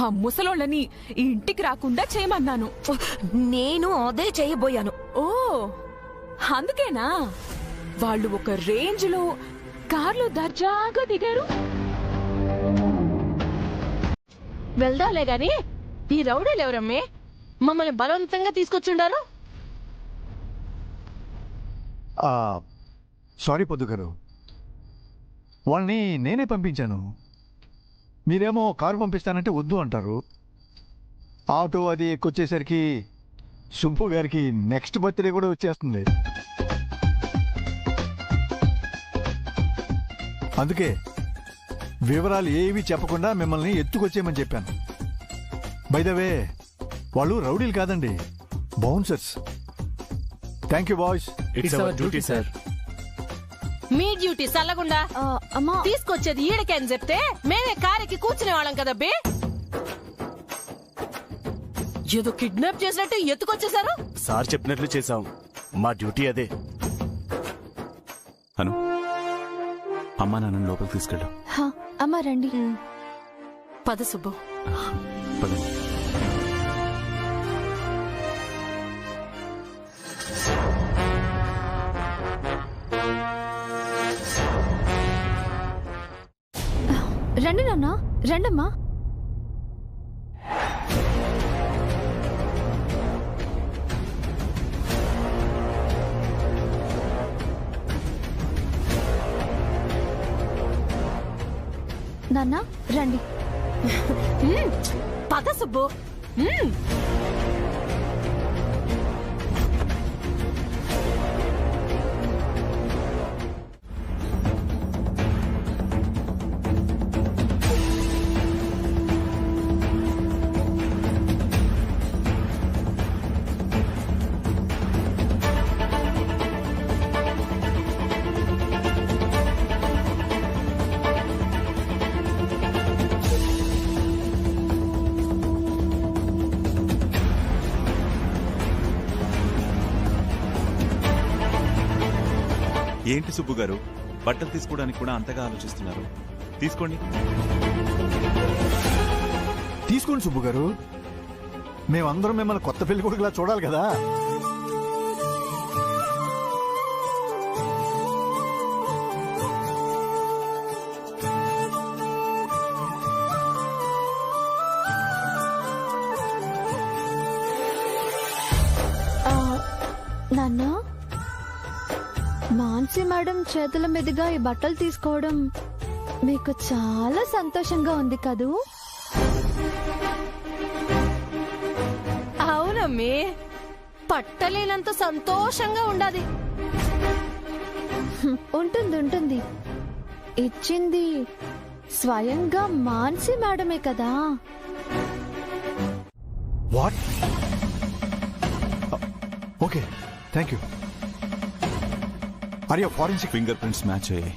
ఆ ముసలోళ్ళని ఈ ఇంటికి రాకుండా చేయమన్నాను. నేను అదే చేయబోయాను. ఓ అందుకేనా వాళ్ళు ఒక రేంజ్ లో కార్లో దర్జాగా దిగారు? వెళ్దాలే గాని ఈ రౌడీలు ఎవరమ్మే మమ్మల్ని బలవంతంగా తీసుకొచ్చుండారు? సారీ పొద్దు గారు, వాళ్ళని నేనే పంపించాను. మీరేమో కారు పంపిస్తానంటే వద్దు అంటారు. ఆటో అది ఎక్కొచ్చేసరికి సుబ్బు గారికి నెక్స్ట్ బర్త్డే కూడా వచ్చేస్తుంది. అందుకే వివరాలు ఏవి చెప్పకుండా మిమ్మల్ని ఎత్తుకొచ్చేయమని చెప్పాను. బై ద వే వాళ్ళు రౌడీలు కాదండి, bouncers. Thank you boys. It's our duty sir. మీ డ్యూటీ సల్లగుండా అమ్మా తీసుకొచ్చేది ఈడకే అని చెప్తే మేమే కారెక్కి కూర్చునే వాళ్ళం కదా బే. ఏదో కిడ్నాప్ చేసినట్టు ఎత్తుకొచ్చేసారు. సార్ చెప్పినట్లు చేశాం, మా డ్యూటీ అదే. అను అమ్మా నాన్న లోపలికి తీసుకెళ్ళు. అమ్మా రండి. పద సుబ్బు. పదండి. రండి నాన్న, రండమ్మా. నాన్న రండి. పద సుబ్బు. ఏంటి సుబ్బు గారు, బట్టలు తీసుకోవడానికి కూడా అంతగా ఆలోచిస్తున్నారు? తీసుకోండి. తీసుకోండి సుబ్బు గారు, మేమందరం మిమ్మల్ని కొత్త పెళ్లి కొడుకులా చూడాలి కదా. నాన్న, మాన్సి మేడం చేతుల మీదుగా ఈ బట్టలు తీసుకోవడం మీకు చాలా సంతోషంగా ఉంది కదూ? అవునమ్మి, పట్టలేనంత సంతోషంగా ఉండాది. ఉంటుంది. ఇచ్చింది స్వయంగా మాన్సి మేడమే కదా. What? Okay, thank you. Are you forensic? Fingerprints match అయ్యాయి,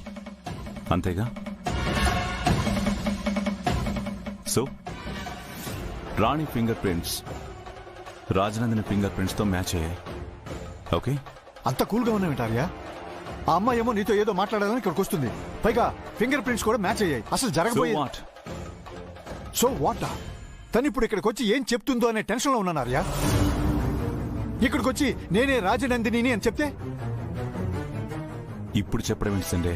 అంతేగా? So Rani fingerprints Rajanandini fingerprints తో మ్యాచ్ అయ్యాయి. ఓకే, అంత కూల్గా ఉన్నావేంటార్యా? ఆ అమ్మాయి ఏమో నీతో ఏదో మాట్లాడాలని ఇక్కడికి వస్తుంది, పైగా ఫింగర్ ప్రింట్స్ కూడా మ్యాచ్ అయ్యాయి. అసలు జరగబోయే సో వాట్? తను ఇప్పుడు ఇక్కడికి వచ్చి ఏం చెప్తుందో అనే టెన్షన్ లో ఉన్నానార్యా. ఇక్కడికి వచ్చి నేనే రాజనందిని అని చెప్తే? ఇప్పుడు చెప్పడం ఏంటంటే,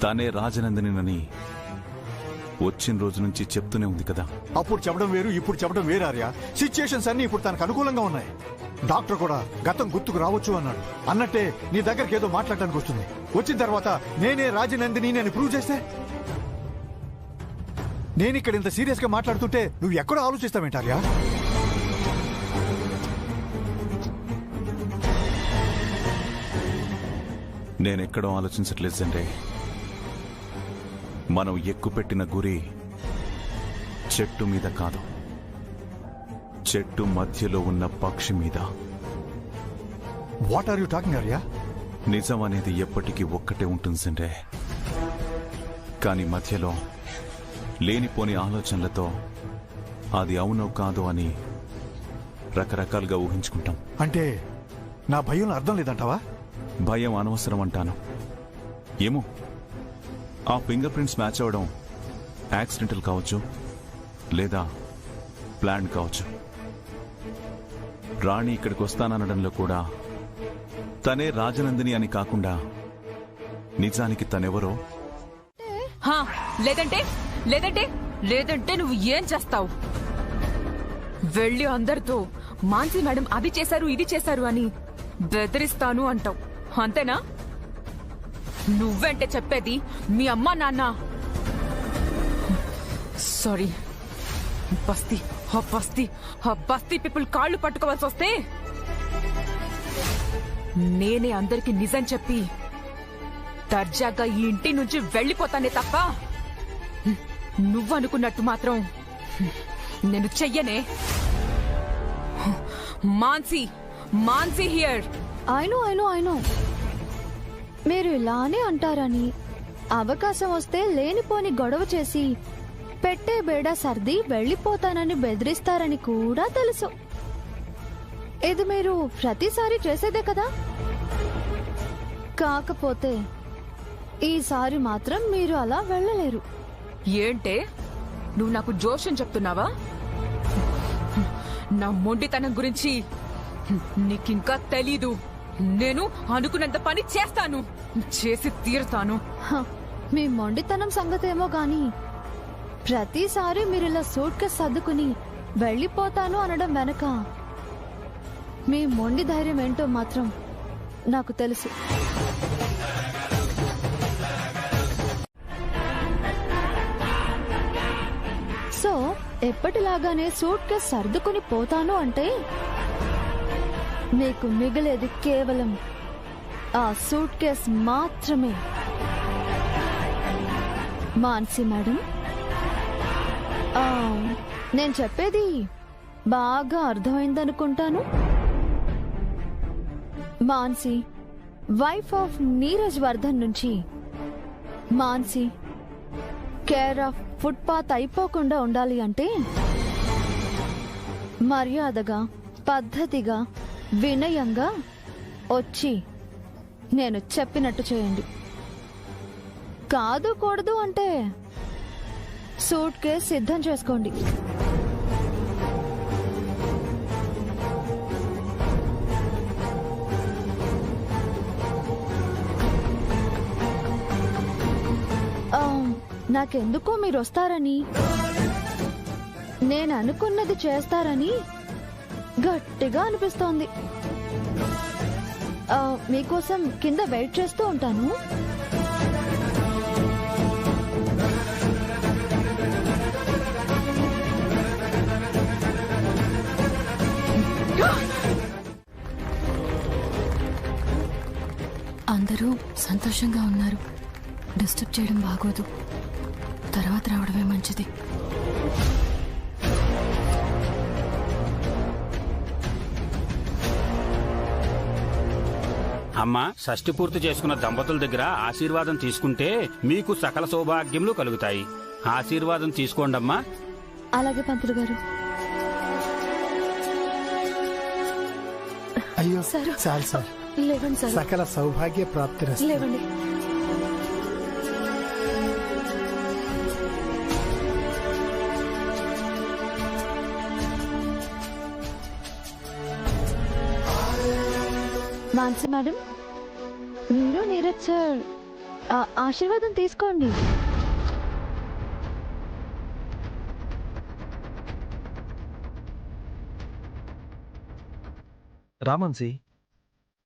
తానే రాజనందిని వచ్చిన రోజు నుంచి చెప్తూనే ఉంది కదా. అప్పుడు చెప్పడం వేరు, ఇప్పుడు చెప్పడం వేరు ఆర్యా. సిచ్యుయేషన్స్ అన్ని ఇప్పుడు తనకు అనుకూలంగా ఉన్నాయి. డాక్టర్ కూడా గతం గుర్తుకు రావచ్చు అన్నాడు. అన్నట్టే నీ దగ్గరికి ఏదో మాట్లాడటానికి వస్తుంది. వచ్చిన తర్వాత నేనే రాజనందిని అని ప్రూవ్ చేస్తే? నేను ఇక్కడ ఇంత సీరియస్ గా మాట్లాడుతుంటే నువ్వు ఎక్కడో ఆలోచిస్తావేంటార్యా? నేనెక్కడో ఆలోచించట్లేదు అంటే, మనం ఎక్కుపెట్టిన గురి చెట్టు మీద కాదు, చెట్టు మధ్యలో ఉన్న పక్షి మీద. What are you talking Arya? నిజం అనేది ఎప్పటికీ ఒక్కటే ఉంటుంది సండే, కానీ మధ్యలో లేనిపోని ఆలోచనలతో అది అవునో కాదో అని రకరకాలుగా ఊహించుకుంటాం. అంటే నా భయం అర్థం లేదంటావా? భయం అనవసరం అంటాను. ఏమో, ఆ ఫింగర్ ప్రింట్స్ మ్యాచ్ అవ్వడం యాక్సిడెంటల్ కావచ్చు, లేదా ప్లాన్ కావచ్చు. రాణి ఇక్కడికి వస్తాననడంలో కూడా తనే రాజనందిని అని కాకుండా నిజానికి తనెవరో. హా, లేదంటే లేదంటే లేదంటే నువ్వు ఏం చేస్తావు? వెళ్ళి అందరితో మాన్సి మేడం అది చేశారు ఇది చేశారు అని బెదిరిస్తాను అంటావు, అంతేనా? నువ్వంటే చెప్పేది మీ అమ్మా నాన్న. సారీ, బస్తీ పీపుల్ కాళ్ళు పట్టుకోవాల్సి వస్తే నేనే అందరికి నిజం చెప్పి దర్జాగా ఈ ఇంటి నుంచి వెళ్ళిపోతానే తప్ప నువ్వనుకున్నట్టు మాత్రం నేను చెయ్యనే. మాన్సీ హియర్. ఐ నో మీరు ఇలానే అంటారని, అవకాశం వస్తే లేనిపోని గొడవ చేసి పెట్టే బేడా సర్ది వెళ్ళిపోతానని బెదిరిస్తారని కూడా తెలుసు. ఇది మీరు ప్రతిసారి చేసేదే కదా. కాకపోతే ఈసారి మాత్రం మీరు అలా వెళ్ళలేరు. ఏంటే నువ్వు నాకు జోష్యం చెప్తున్నావా? నా మొండితనం గురించి నీకింకా తెలీదు. నేను అనుకున్నంత పని చేస్తాను, చేసి తీరుతాను. మీ మొండితనం సంగతేమో గాని ప్రతిసారి మీరు ఇలా సూట్ కేసు సర్దుకుని వెళ్ళిపోతాను అనడం వెనక మీ మొండి ధైర్యం ఏంటో మాత్రం నాకు తెలుసు. సో ఎప్పటిలాగానే సూట్ కేసు సర్దుకుని పోతాను అంటే మీకు మిగిలేది కేవలం ఆ సూట్ కేసు మాత్రమే. మాన్సి మేడం, నేను చెప్పేది బాగా అర్థమైందనుకుంటాను. మాన్సి వైఫ్ ఆఫ్ నీరజ్ వర్ధన్ నుంచి మాన్సి కేర్ ఆఫ్ ఫుట్పాత్ అయిపోకుండా ఉండాలి అంటే మర్యాదగా, పద్ధతిగా, వినయంగా వచ్చి నేను చెప్పినట్టు చేయండి. కాదు కూడదు అంటే సూట్ కేసు సిద్ధం చేసుకోండి. నాకెందుకో మీరు వస్తారని, నేను అనుకున్నది చేస్తారని గట్టిగా అనిపిస్తోంది. మీకోసం కింద వెయిట్ చేస్తూ ఉంటాను. అందరూ సంతోషంగా ఉన్నారు. డిస్టర్బ్ చేయడం బాగోదు. తర్వాత రావడమే మంచిది. అమ్మ, షష్ఠి పూర్తి చేసుకున్న దంపతుల దగ్గర ఆశీర్వాదం తీసుకుంటే మీకు సకల సౌభాగ్యములు కలుగుతాయి. ఆశీర్వాదం తీసుకోండమ్మా. అలాగే పంతులు గారు. అయ్యో సార్, చాలు సార్. లేవండి సార్. సకల సౌభాగ్య ప్రాప్తి. లేవండి. మాన్సి మేడం, మీరు నీరజ్ సార్ ఆశీర్వాదం తీసుకోండి. రామన్సి.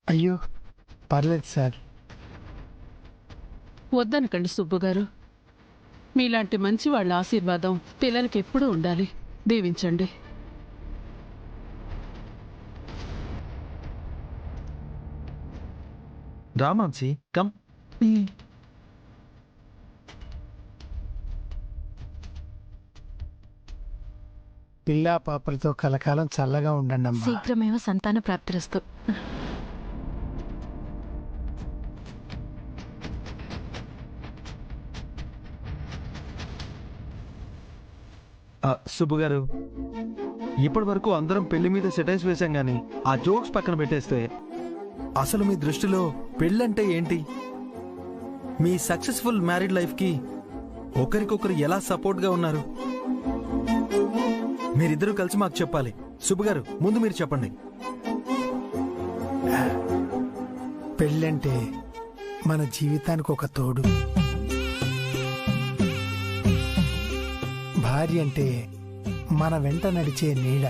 అయ్యో పర్లేదు సార్. వద్దనకండి సుబ్బుగారు. మీలాంటి మంచి వాళ్ళ ఆశీర్వాదం పిల్లలకి ఎప్పుడూ ఉండాలి. దీవించండి. రామన్సి, కమ్. పిల్లా పాపలతో కలకాలం చల్లగా ఉండండి అమ్మా. శీఘ్రమేవ సంతాన ప్రాప్తిరస్తు. సుబ్బు గారు, ఇప్పటి వరకు అందరం పెళ్లి మీద సెటైల్స్ వేశాం గానీ ఆ జోక్స్ పక్కన పెట్టేస్తే అసలు మీ దృష్టిలో పెళ్ళంటే ఏంటి? మీ సక్సెస్ఫుల్ మ్యారీడ్ లైఫ్ కి ఒకరికొకరు ఎలా సపోర్ట్ గా ఉన్నారు మీరిద్దరూ కలిసి మాకు చెప్పాలి. సుబ్బు గారు, ముందు మీరు చెప్పండి. పెళ్ళంటే మన జీవితానికి ఒక తోడు, భార్య అంటే మన వెంట నడిచే నీడ.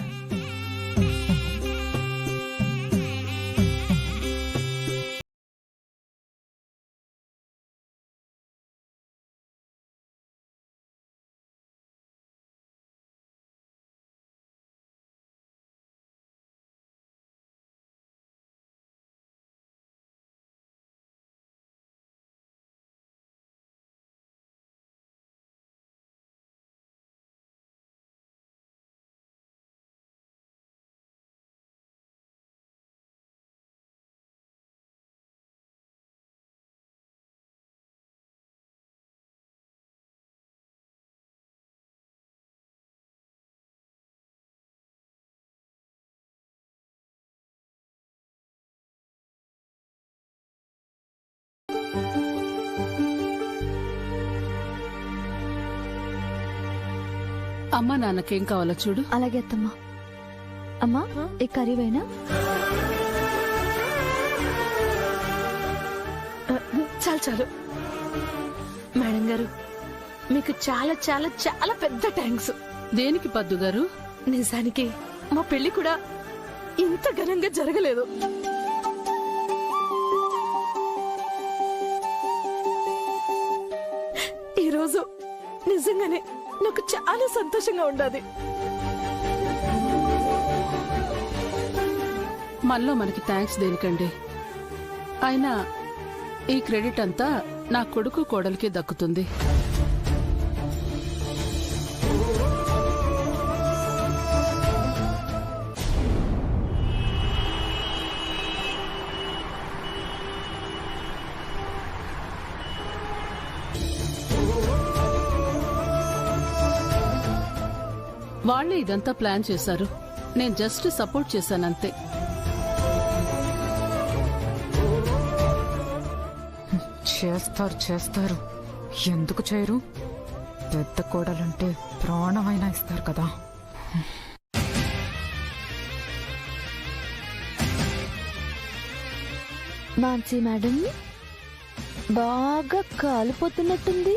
అమ్మా నాన్నకేం కావాలో చూడు. అలాగే అత్తమ్మా. అమ్మా, ఈ కర్రీ వేనా? చాలు చాలు. మేడం గారు, మీకు చాలా చాలా చాలా పెద్ద థ్యాంక్స్. దేనికి పద్దు గారు? నిజానికి మా పెళ్లి కూడా ఇంత ఘనంగా జరగలేదు. ఈరోజు నిజంగానే నాకు చాలా సంతోషంగా ఉండాది. మనలో మనకి థ్యాంక్స్ దేనికండి? అయినా ఈ క్రెడిట్ అంతా నా కొడుకు కోడలికి దక్కుతుంది. వాళ్లే ఇదంతా ప్లాన్ చేశారు, నేను జస్ట్ సపోర్ట్ చేశానంతే. చేస్తారు, ఎందుకు చేయరు? పెద్ద కోడలంటే ప్రాణమైనా ఇస్తారు కదా. మాన్సీ మేడం బాగా కాలిపోతున్నట్టుంది.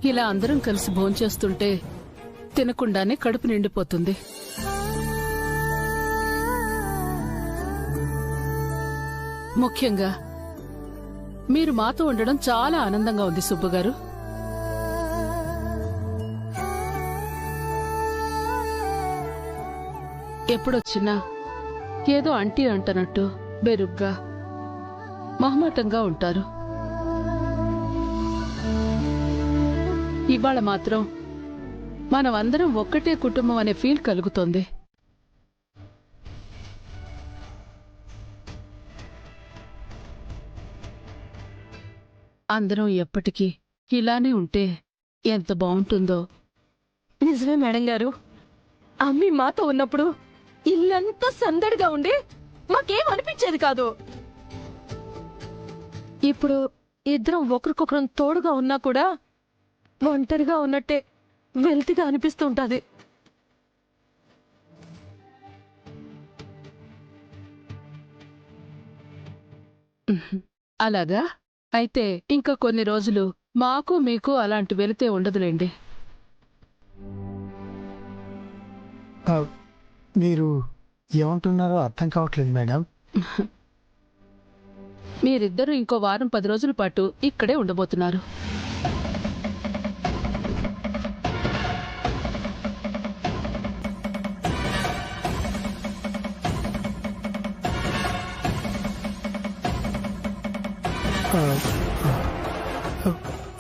ఇలా అందరం కలిసి భోంచేస్తుంటే తినకుండానే కడుపు నిండిపోతుంది. ముఖ్యంగా మీరు మాతో ఉండడం చాలా ఆనందంగా ఉంది సుబ్బు గారు. ఎప్పుడొచ్చినా ఏదో అంటీ అంటనట్టు బెరుగ్గా మొహమాటంగా ఉంటారు. ఇవాళ మాత్రం మనమందరం ఒక్కటే కుటుంబం అనే ఫీల్ కలుగుతోంది. అందరం ఎప్పటికీ ఇలానే ఉంటే ఎంత బాగుంటుందో. నిజమే మేడం గారు, అమ్మి మాతో ఉన్నప్పుడు ఇల్లంతా సందడిగా ఉండి మాకేం అనిపించేది కాదు. ఇప్పుడు ఇద్దరం ఒకరికొకరం తోడుగా ఉన్నా కూడా ఒంటరిగా ఉన్నట్టే వెల్తిగా అనిపిస్తుంటది. అలాగా? అయితే ఇంకా కొన్ని రోజులు మాకు మీకు అలాంటి వెలితే ఉండదులేండి. మీరు ఏమంటున్నారో అర్థం కావట్లేదు మేడం. మీరిద్దరూ ఇంకో వారం 10 రోజుల పాటు ఇక్కడే ఉండబోతున్నారు.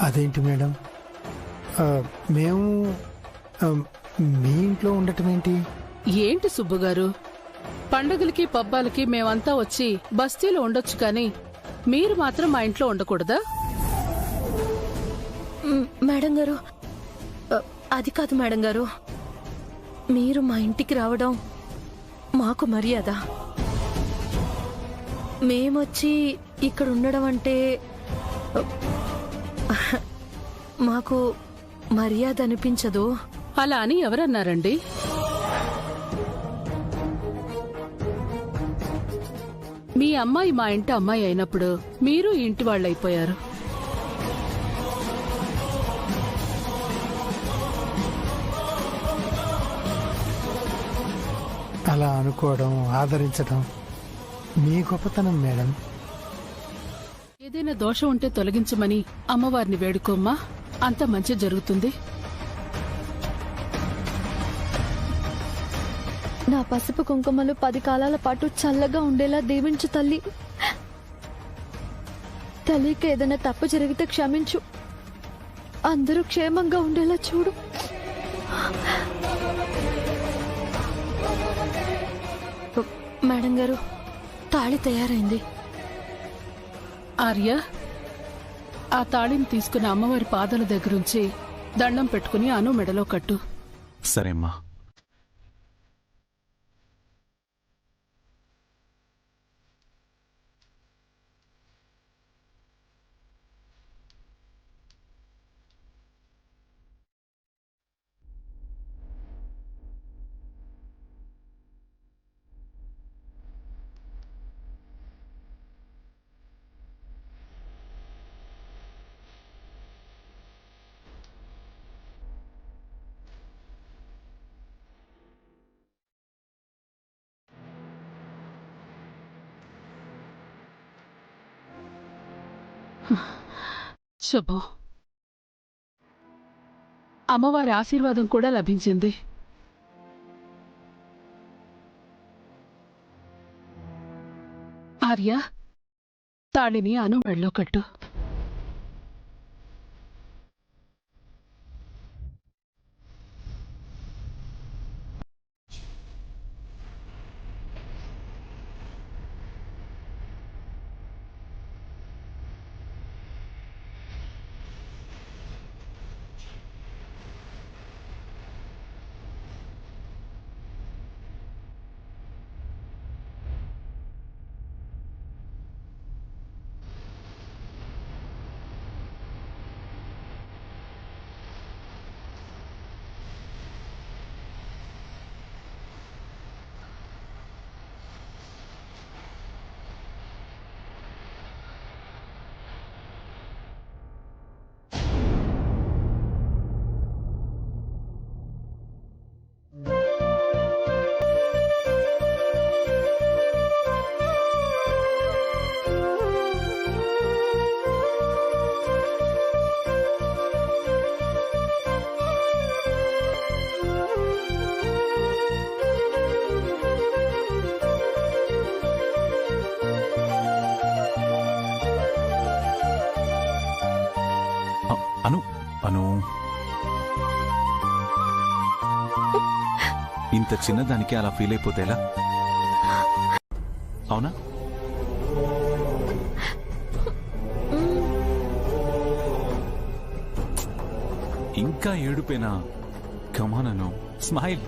అదేంటి మేడం, మేము మీ ఇంట్లో ఉండటం ఏంటి? ఏంటి సుబ్బుగారు, పండుగలకి పబ్బాలకి మేమంతా వచ్చి బస్తీలో ఉండొచ్చు కానీ మీరు మాత్రం మా ఇంట్లో ఉండకూడదా? మేడం గారు, అది కాదు మేడం గారు. మీరు మా ఇంటికి రావడం మాకు మర్యాద. మేమొచ్చి ఇక్కడ ఉండడం అంటే మాకు మర్యాద అనిపించదు. అలా అని ఎవరన్నారండి? మీ అమ్మాయి మా ఇంటి అమ్మాయి అయినప్పుడు మీరు ఇంటి వాళ్ళైపోయారు. అలా అనుకోవడం, ఆదరించడం మీ గొప్పతనం మేడం. ఏదైనా దోషం ఉంటే తొలగించమని అమ్మవారిని వేడుకోమ్మా, అంత మంచి జరుగుతుంది. నా పసుపు కుంకుమలు 10 కాలాల పాటు చల్లగా ఉండేలా దీవించు తల్లి. తల్లికి ఏదైనా తప్పు జరిగితే క్షమించు. అందరూ క్షేమంగా ఉండేలా చూడు. మేడం గారు, తాళి తయారైంది. ఆర్య, ఆ తాళిని తీసుకుని అమ్మవారి పాదాల దగ్గరుంచి దండం పెట్టుకుని అను మెడలో కట్టు. సరేమ్మా. శుభం. అమ్మవారి ఆశీర్వాదం కూడా లభించింది. ఆర్య, తాళిని అను మెడలో కట్టు. అను, ఇంత చిన్నదానికి అలా ఫీల్ అయిపోతే ఎలా? అవునా? ఇంకా ఏడుపేనా? కమానను, స్మైల్.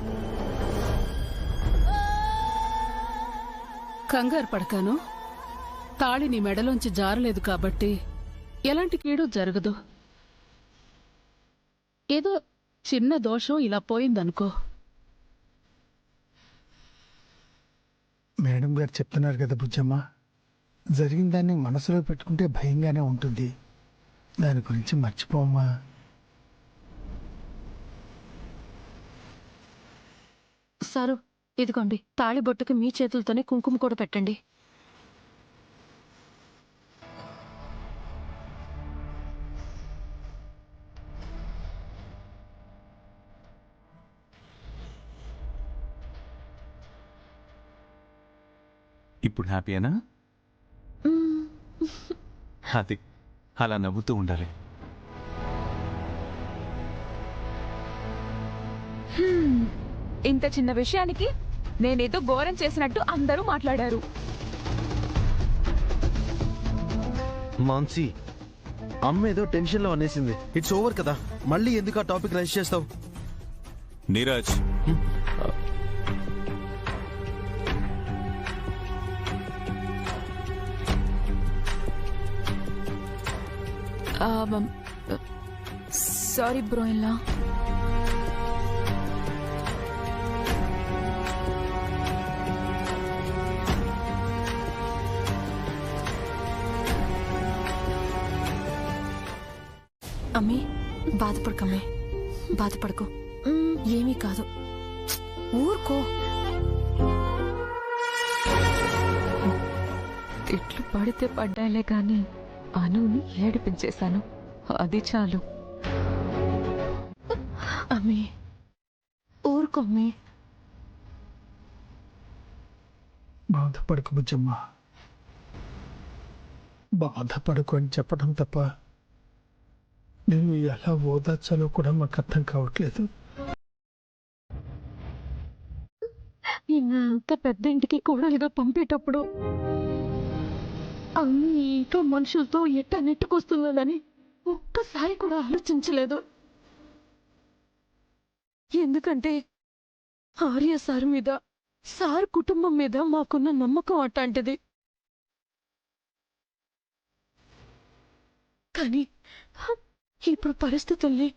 కంగారు పడకాను. తాళి నీ మెడలోంచి జారలేదు కాబట్టి ఎలాంటి కీడు జరగదు. ఏదో చిన్న దోషం ఇలా పోయిందనుకో. మేడం గారు చెప్తున్నారు కదా బుజ్జమ్మ, జరిగిన దాన్ని మనసులో పెట్టుకుంటే భయంగానే ఉంటుంది. దాని గురించి మర్చిపోమ్మా. సారు, ఇదిగోండి, తాళిబొట్టుకి మీ చేతులతోనే కుంకుమ కూడా పెట్టండి. ఇప్పుడు హ్యాపీయేనా? అది అలా నవ్వుతూ ఉండాలి. ఇంత చిన్న విషయానికి నేనేదో ఘోరం చేసినట్టు అందరూ మాట్లాడారు. మాన్సీ, అమ్మ ఏదో టెన్షన్ లో అనేసింది. ఇట్స్ ఓవర్ కదా, మళ్ళీ ఎందుకు ఆ టాపిక్ రైజ్ చేస్తావు? నీరజ్, సారీ బ్రోయిన్లా. అమ్మి, బాధపడకమ్మే, బాధపడకు, ఏమీ కాదు, ఊరుకో. తిట్లు పడితే పడ్డాలే గాని అనుని ఏడిపించేశాను, అది చాలు. అమ్మి, ఊరుకో అమ్మి. బాధపడకు బుజ్జమ్మ, బాధపడకు అని చెప్పడం తప్ప నేను ఎలా ఓదార్చాలో కూడా మాకు అర్థం కావట్లేదు. ఇంత పెద్ద ఇంటికి కోడలుగా పంపేటప్పుడు అన్ని ఇంట్లో మనుషులతో ఎట్టా నెట్టుకొస్తుందని ఒక్కసారి కూడా ఆలోచించలేదు. ఎందుకంటే ఆర్య సార్ మీద, సార్ కుటుంబం మీద మాకున్న నమ్మకం అట్లాంటిది. కానీ ఇప్పుడు పరిస్థితుల్ని,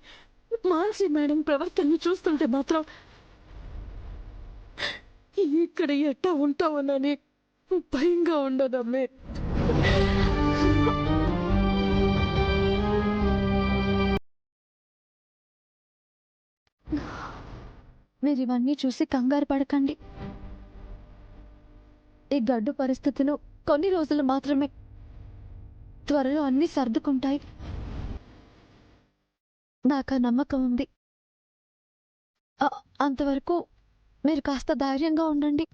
మాన్సీ మేడం ప్రవర్తనని చూస్తుంటే మాత్రం ఇక్కడ ఎట్టా ఉంటామోనని భయంగా ఉండదమ్మే. మీరు ఇవన్నీ చూసి కంగారు పడకండి. ఈ గడ్డు పరిస్థితులు కొన్ని రోజులు మాత్రమే, త్వరలో అన్నీ సర్దుకుంటాయి. నాకు ఆ నమ్మకం ఉంది. అంతవరకు మీరు కాస్త ధైర్యంగా ఉండండి.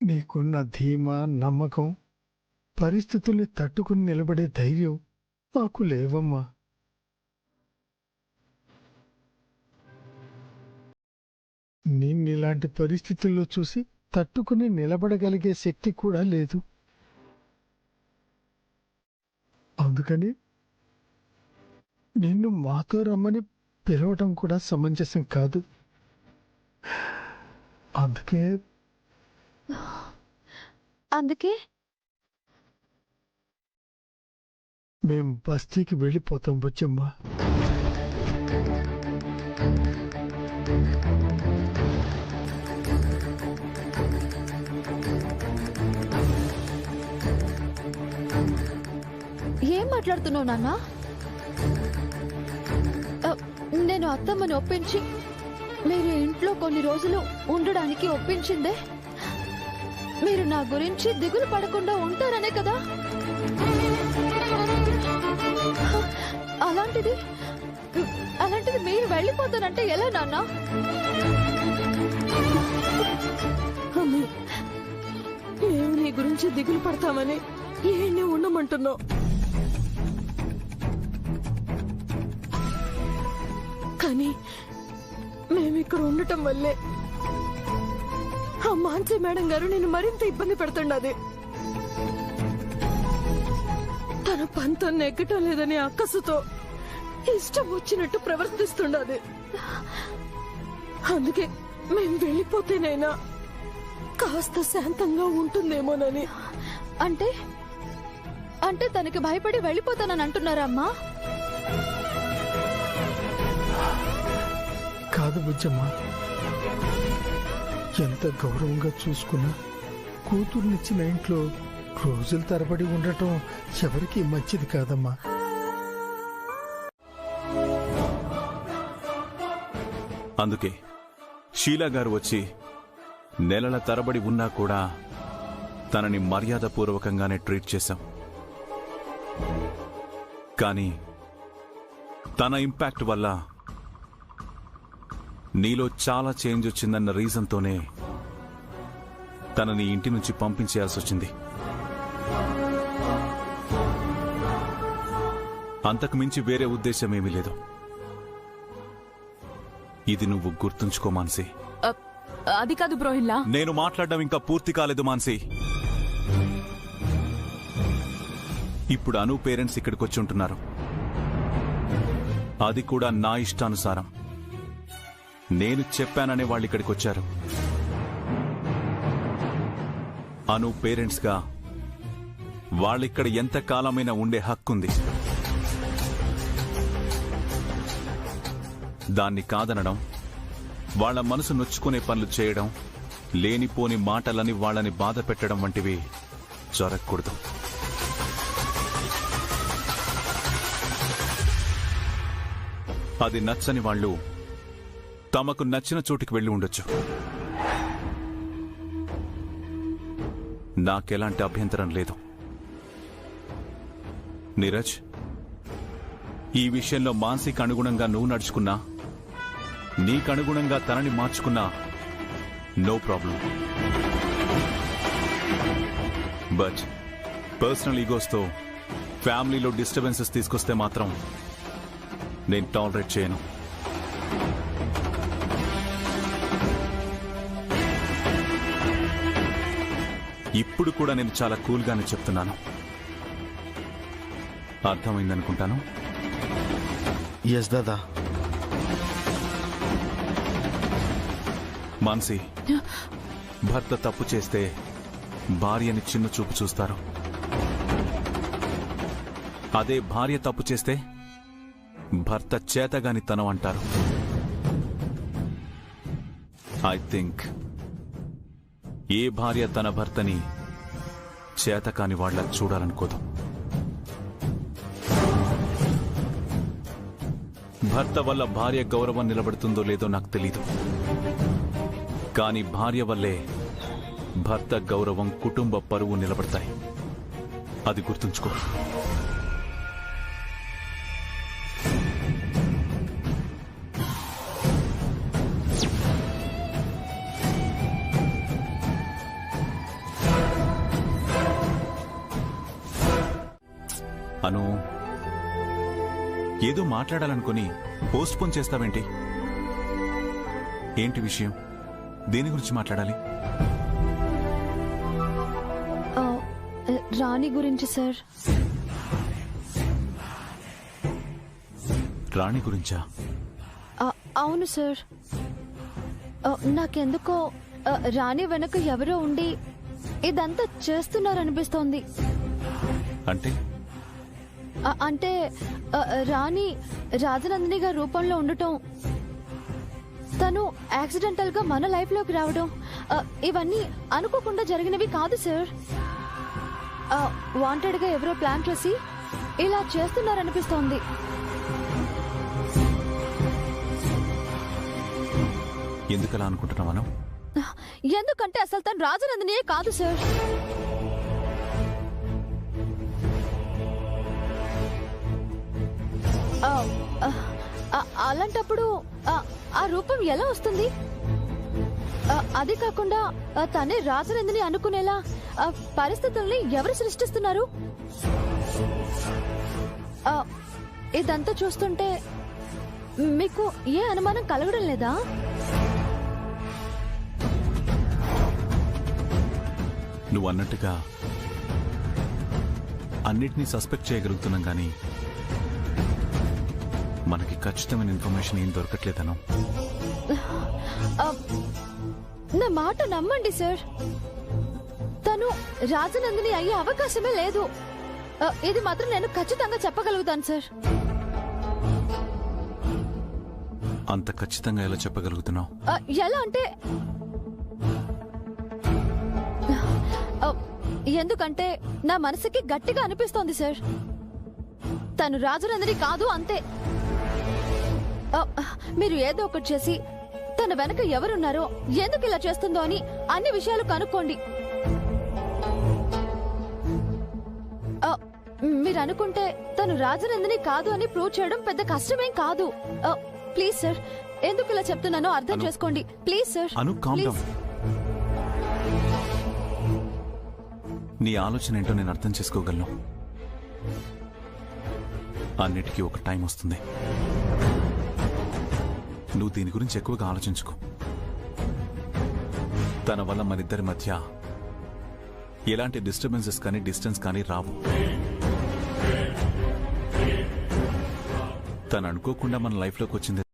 నీకున్న ధీమా, నమ్మకం, పరిస్థితుల్ని తట్టుకుని నిలబడే ధైర్యం మాకు లేవమ్మా. నిన్నిలాంటి పరిస్థితుల్లో చూసి తట్టుకుని నిలబడగలిగే శక్తి కూడా లేదు. అందుకని నిన్ను మాతో రమ్మని పిలవటం కూడా సమంజసం కాదు. అందుకే మేం బస్తీకి వెళ్ళిపోతాం బుజ్జమ్మ. ఏం మాట్లాడుతున్నావు నాన్న? నేను అత్తమ్మని ఒప్పించి మీరు ఇంట్లో కొన్ని రోజులు ఉండడానికి ఒప్పించిందే మీరు నా గురించి దిగులు పడకుండా ఉంటారనే కదా. అలాంటిది మీరు వెళ్ళిపోతానంటే ఎలా నాన్న? మేము నీ గురించి దిగులు పడతామని ఏనే ఉండమంటున్నావు. కానీ మేమిక్కడ ఉండటం వల్లే ఆ మాన్సీ మేడం గారు నేను మరింత ఇబ్బంది పెడుతున్నది. తన పంతం నెగ్గటం లేదని అక్కసుతో ఇష్టం వచ్చినట్టు ప్రవర్తిస్తుండది. అందుకే మేము వెళ్ళిపోతేనైనా కాస్త శాంతంగా ఉంటుందేమోనని. అంటే తనకి భయపడి వెళ్ళిపోతానని అంటున్నారా అమ్మా? కాదు బుజ్జమ్మ, ఎంత గౌరవంగా చూసుకున్నా కూతుర్నిచ్చిన ఇంట్లో రోజుల తరబడి ఉండటం ఎవరికి మంచిది కాదమ్మా. అందుకే షీలా గారు వచ్చి నెలల తరబడి ఉన్నా కూడా తనని మర్యాదపూర్వకంగానే ట్రీట్ చేశాం. కానీ తన ఇంపాక్ట్ వల్ల నీలో చాలా చేంజ్ వచ్చిందన్న రీజన్తోనే తనని ఇంటి నుంచి పంపించేయాల్సి వచ్చింది. అంతకు మించి వేరే ఉద్దేశం ఏమీ లేదు. ఇది నువ్వు గుర్తుంచుకో మాన్సి. అది కాదు బ్రోహిల్లా. నేను మాట్లాడడం ఇంకా పూర్తి కాలేదు మాన్సి. ఇప్పుడు అను పేరెంట్స్ ఇక్కడికి వచ్చి ఉంటున్నారు. అది కూడా నా ఇష్టానుసారం. నేను చెప్పాననే వాళ్ళు ఇక్కడికి వచ్చారు. అను పేరెంట్స్ గా వాళ్ళిక్కడ ఎంత కాలమైనా ఉండే హక్కుంది. దాన్ని కాదనడం, వాళ్ల మనసు నొచ్చుకునే పనులు చేయడం, లేనిపోని మాటలని వాళ్ళని బాధ పెట్టడం వంటివి జరగకూడదు. అది నచ్చని వాళ్ళు తమకు నచ్చిన చోటికి వెళ్లి ఉండొచ్చు. నాకెలాంటి అభ్యంతరం లేదు. నీరజ్, ఈ విషయంలో మానసిక అనుగుణంగా నువ్వు నడుచుకున్నా, నీకనుగుణంగా తనని మార్చుకున్నా నో ప్రాబ్లం. బట్ పర్సనల్ ఈగోస్తో ఫ్యామిలీలో డిస్టర్బెన్సెస్ తీసుకొస్తే మాత్రం నేను టాలరేట్ చేయను. ఇప్పుడు కూడా నేను చాలా కూల్గానే చెప్తున్నాను. అర్థమైందనుకుంటాను. ఎస్ దాదా. మాన్సి, భర్త తప్పు చేస్తే భార్యని చిన్న చూపు చూస్తారు. అదే భార్య తప్పు చేస్తే భర్త చేతగానితనం అంటారు. ఐ థింక్ ఏ భార్య తన భర్తని చేతకాని వాళ్ళ చూడాలనుకోదు. భర్త వల్ల భార్య గౌరవం నిలబడుతుందో లేదో నాకు తెలీదు, కానీ భార్య వల్లే భర్త గౌరవం, కుటుంబ పరువు నిలబడతాయి. అది గుర్తుంచుకో. అను, ఏదో మాట్లాడాలనుకుని పోస్ట్పోన్ చేస్తావేంటి? ఏంటి విషయం? దేని గురించి మాట్లాడాలి? రాణి గురించి సార్. రాణి గురించా? అవును సార్. నాకెందుకో రాణి వెనక ఎవరో ఉండి ఇదంతా చేస్తున్నారనిపిస్తోంది. అంటే అంటే రాణి రాజనందిని గారి రూపంలో ఉండటం, తను యాక్సిడెంటల్ గా మన లైఫ్ లోకి రావడం, ఇవన్నీ అనుకోకుండా జరిగినవి కాదు సార్. వాంటెడ్ గా ఎవరో ప్లాన్ చేసి ఇలా చేస్తున్నారనిపిస్తోంది. ఎందుకలా అనుకుంటున్నావా? ఎందుకంటే అసలు తను రాజనందినియే కాదు సార్. అలాంటప్పుడు ఆ రూపం ఎలా వస్తుంది? అది కాకుండా తనే రాజనందిని అనుకునేలా పరిస్థితుల్ని ఎవరు సృష్టిస్తున్నారు? ఇదంతా చూస్తుంటే మీకు ఏ అనుమానం కలగడం లేదా? నువ్వు అన్నట్టుగా అన్నిటినీ సస్పెక్ట్ చేయగలుగుతున్నాం, కానీ మనకి ఖచ్చితమైన ఇన్ఫర్మేషన్ ఏం దొరకట్లేదను. నా మాట నమ్మండి సార్, తను రాజనందిని అయ్యే అవకాశమే లేదు. ఇది మాత్రం నేను ఖచ్చితంగా చెప్పగలుగుతాను సార్. అంత ఖచ్చితంగా ఎలా చెప్పగలుగుతున్నావు? ఎలా అంటే, ఎందుకంటే నా మనసుకి గట్టిగా అనిపిస్తోంది సార్, తను రాజనందిని కాదు, అంతే. మీరు ఏదో ఒకటి చేసి తన వెనక ఎవరున్నారో, ఎందుకు ఇలా చేస్తుందో అని అన్ని విషయాలు కనుక్కోండి. మీరు అనుకుంటే తను రాజనందిని కాదు అని ప్రూవ్ చేయడం పెద్ద కష్టమేం కాదు. ప్లీజ్ సార్, ఎందుకు ఇలా చెప్తున్నానో అర్థం చేసుకోండి. Please sir. నీ ఆలోచన ఏంటో నేను అర్థం చేసుకోగలను. అన్నిటికీ ఒక టైం వస్తుంది. నువ్వు దీని గురించి ఎక్కువగా ఆలోచించుకో. తన వల్ల మనిద్దరి మధ్య ఎలాంటి డిస్టర్బెన్సెస్ కానీ డిస్టెన్స్ కానీ రావు. తను అనుకోకుండా మన లైఫ్లోకి వచ్చింది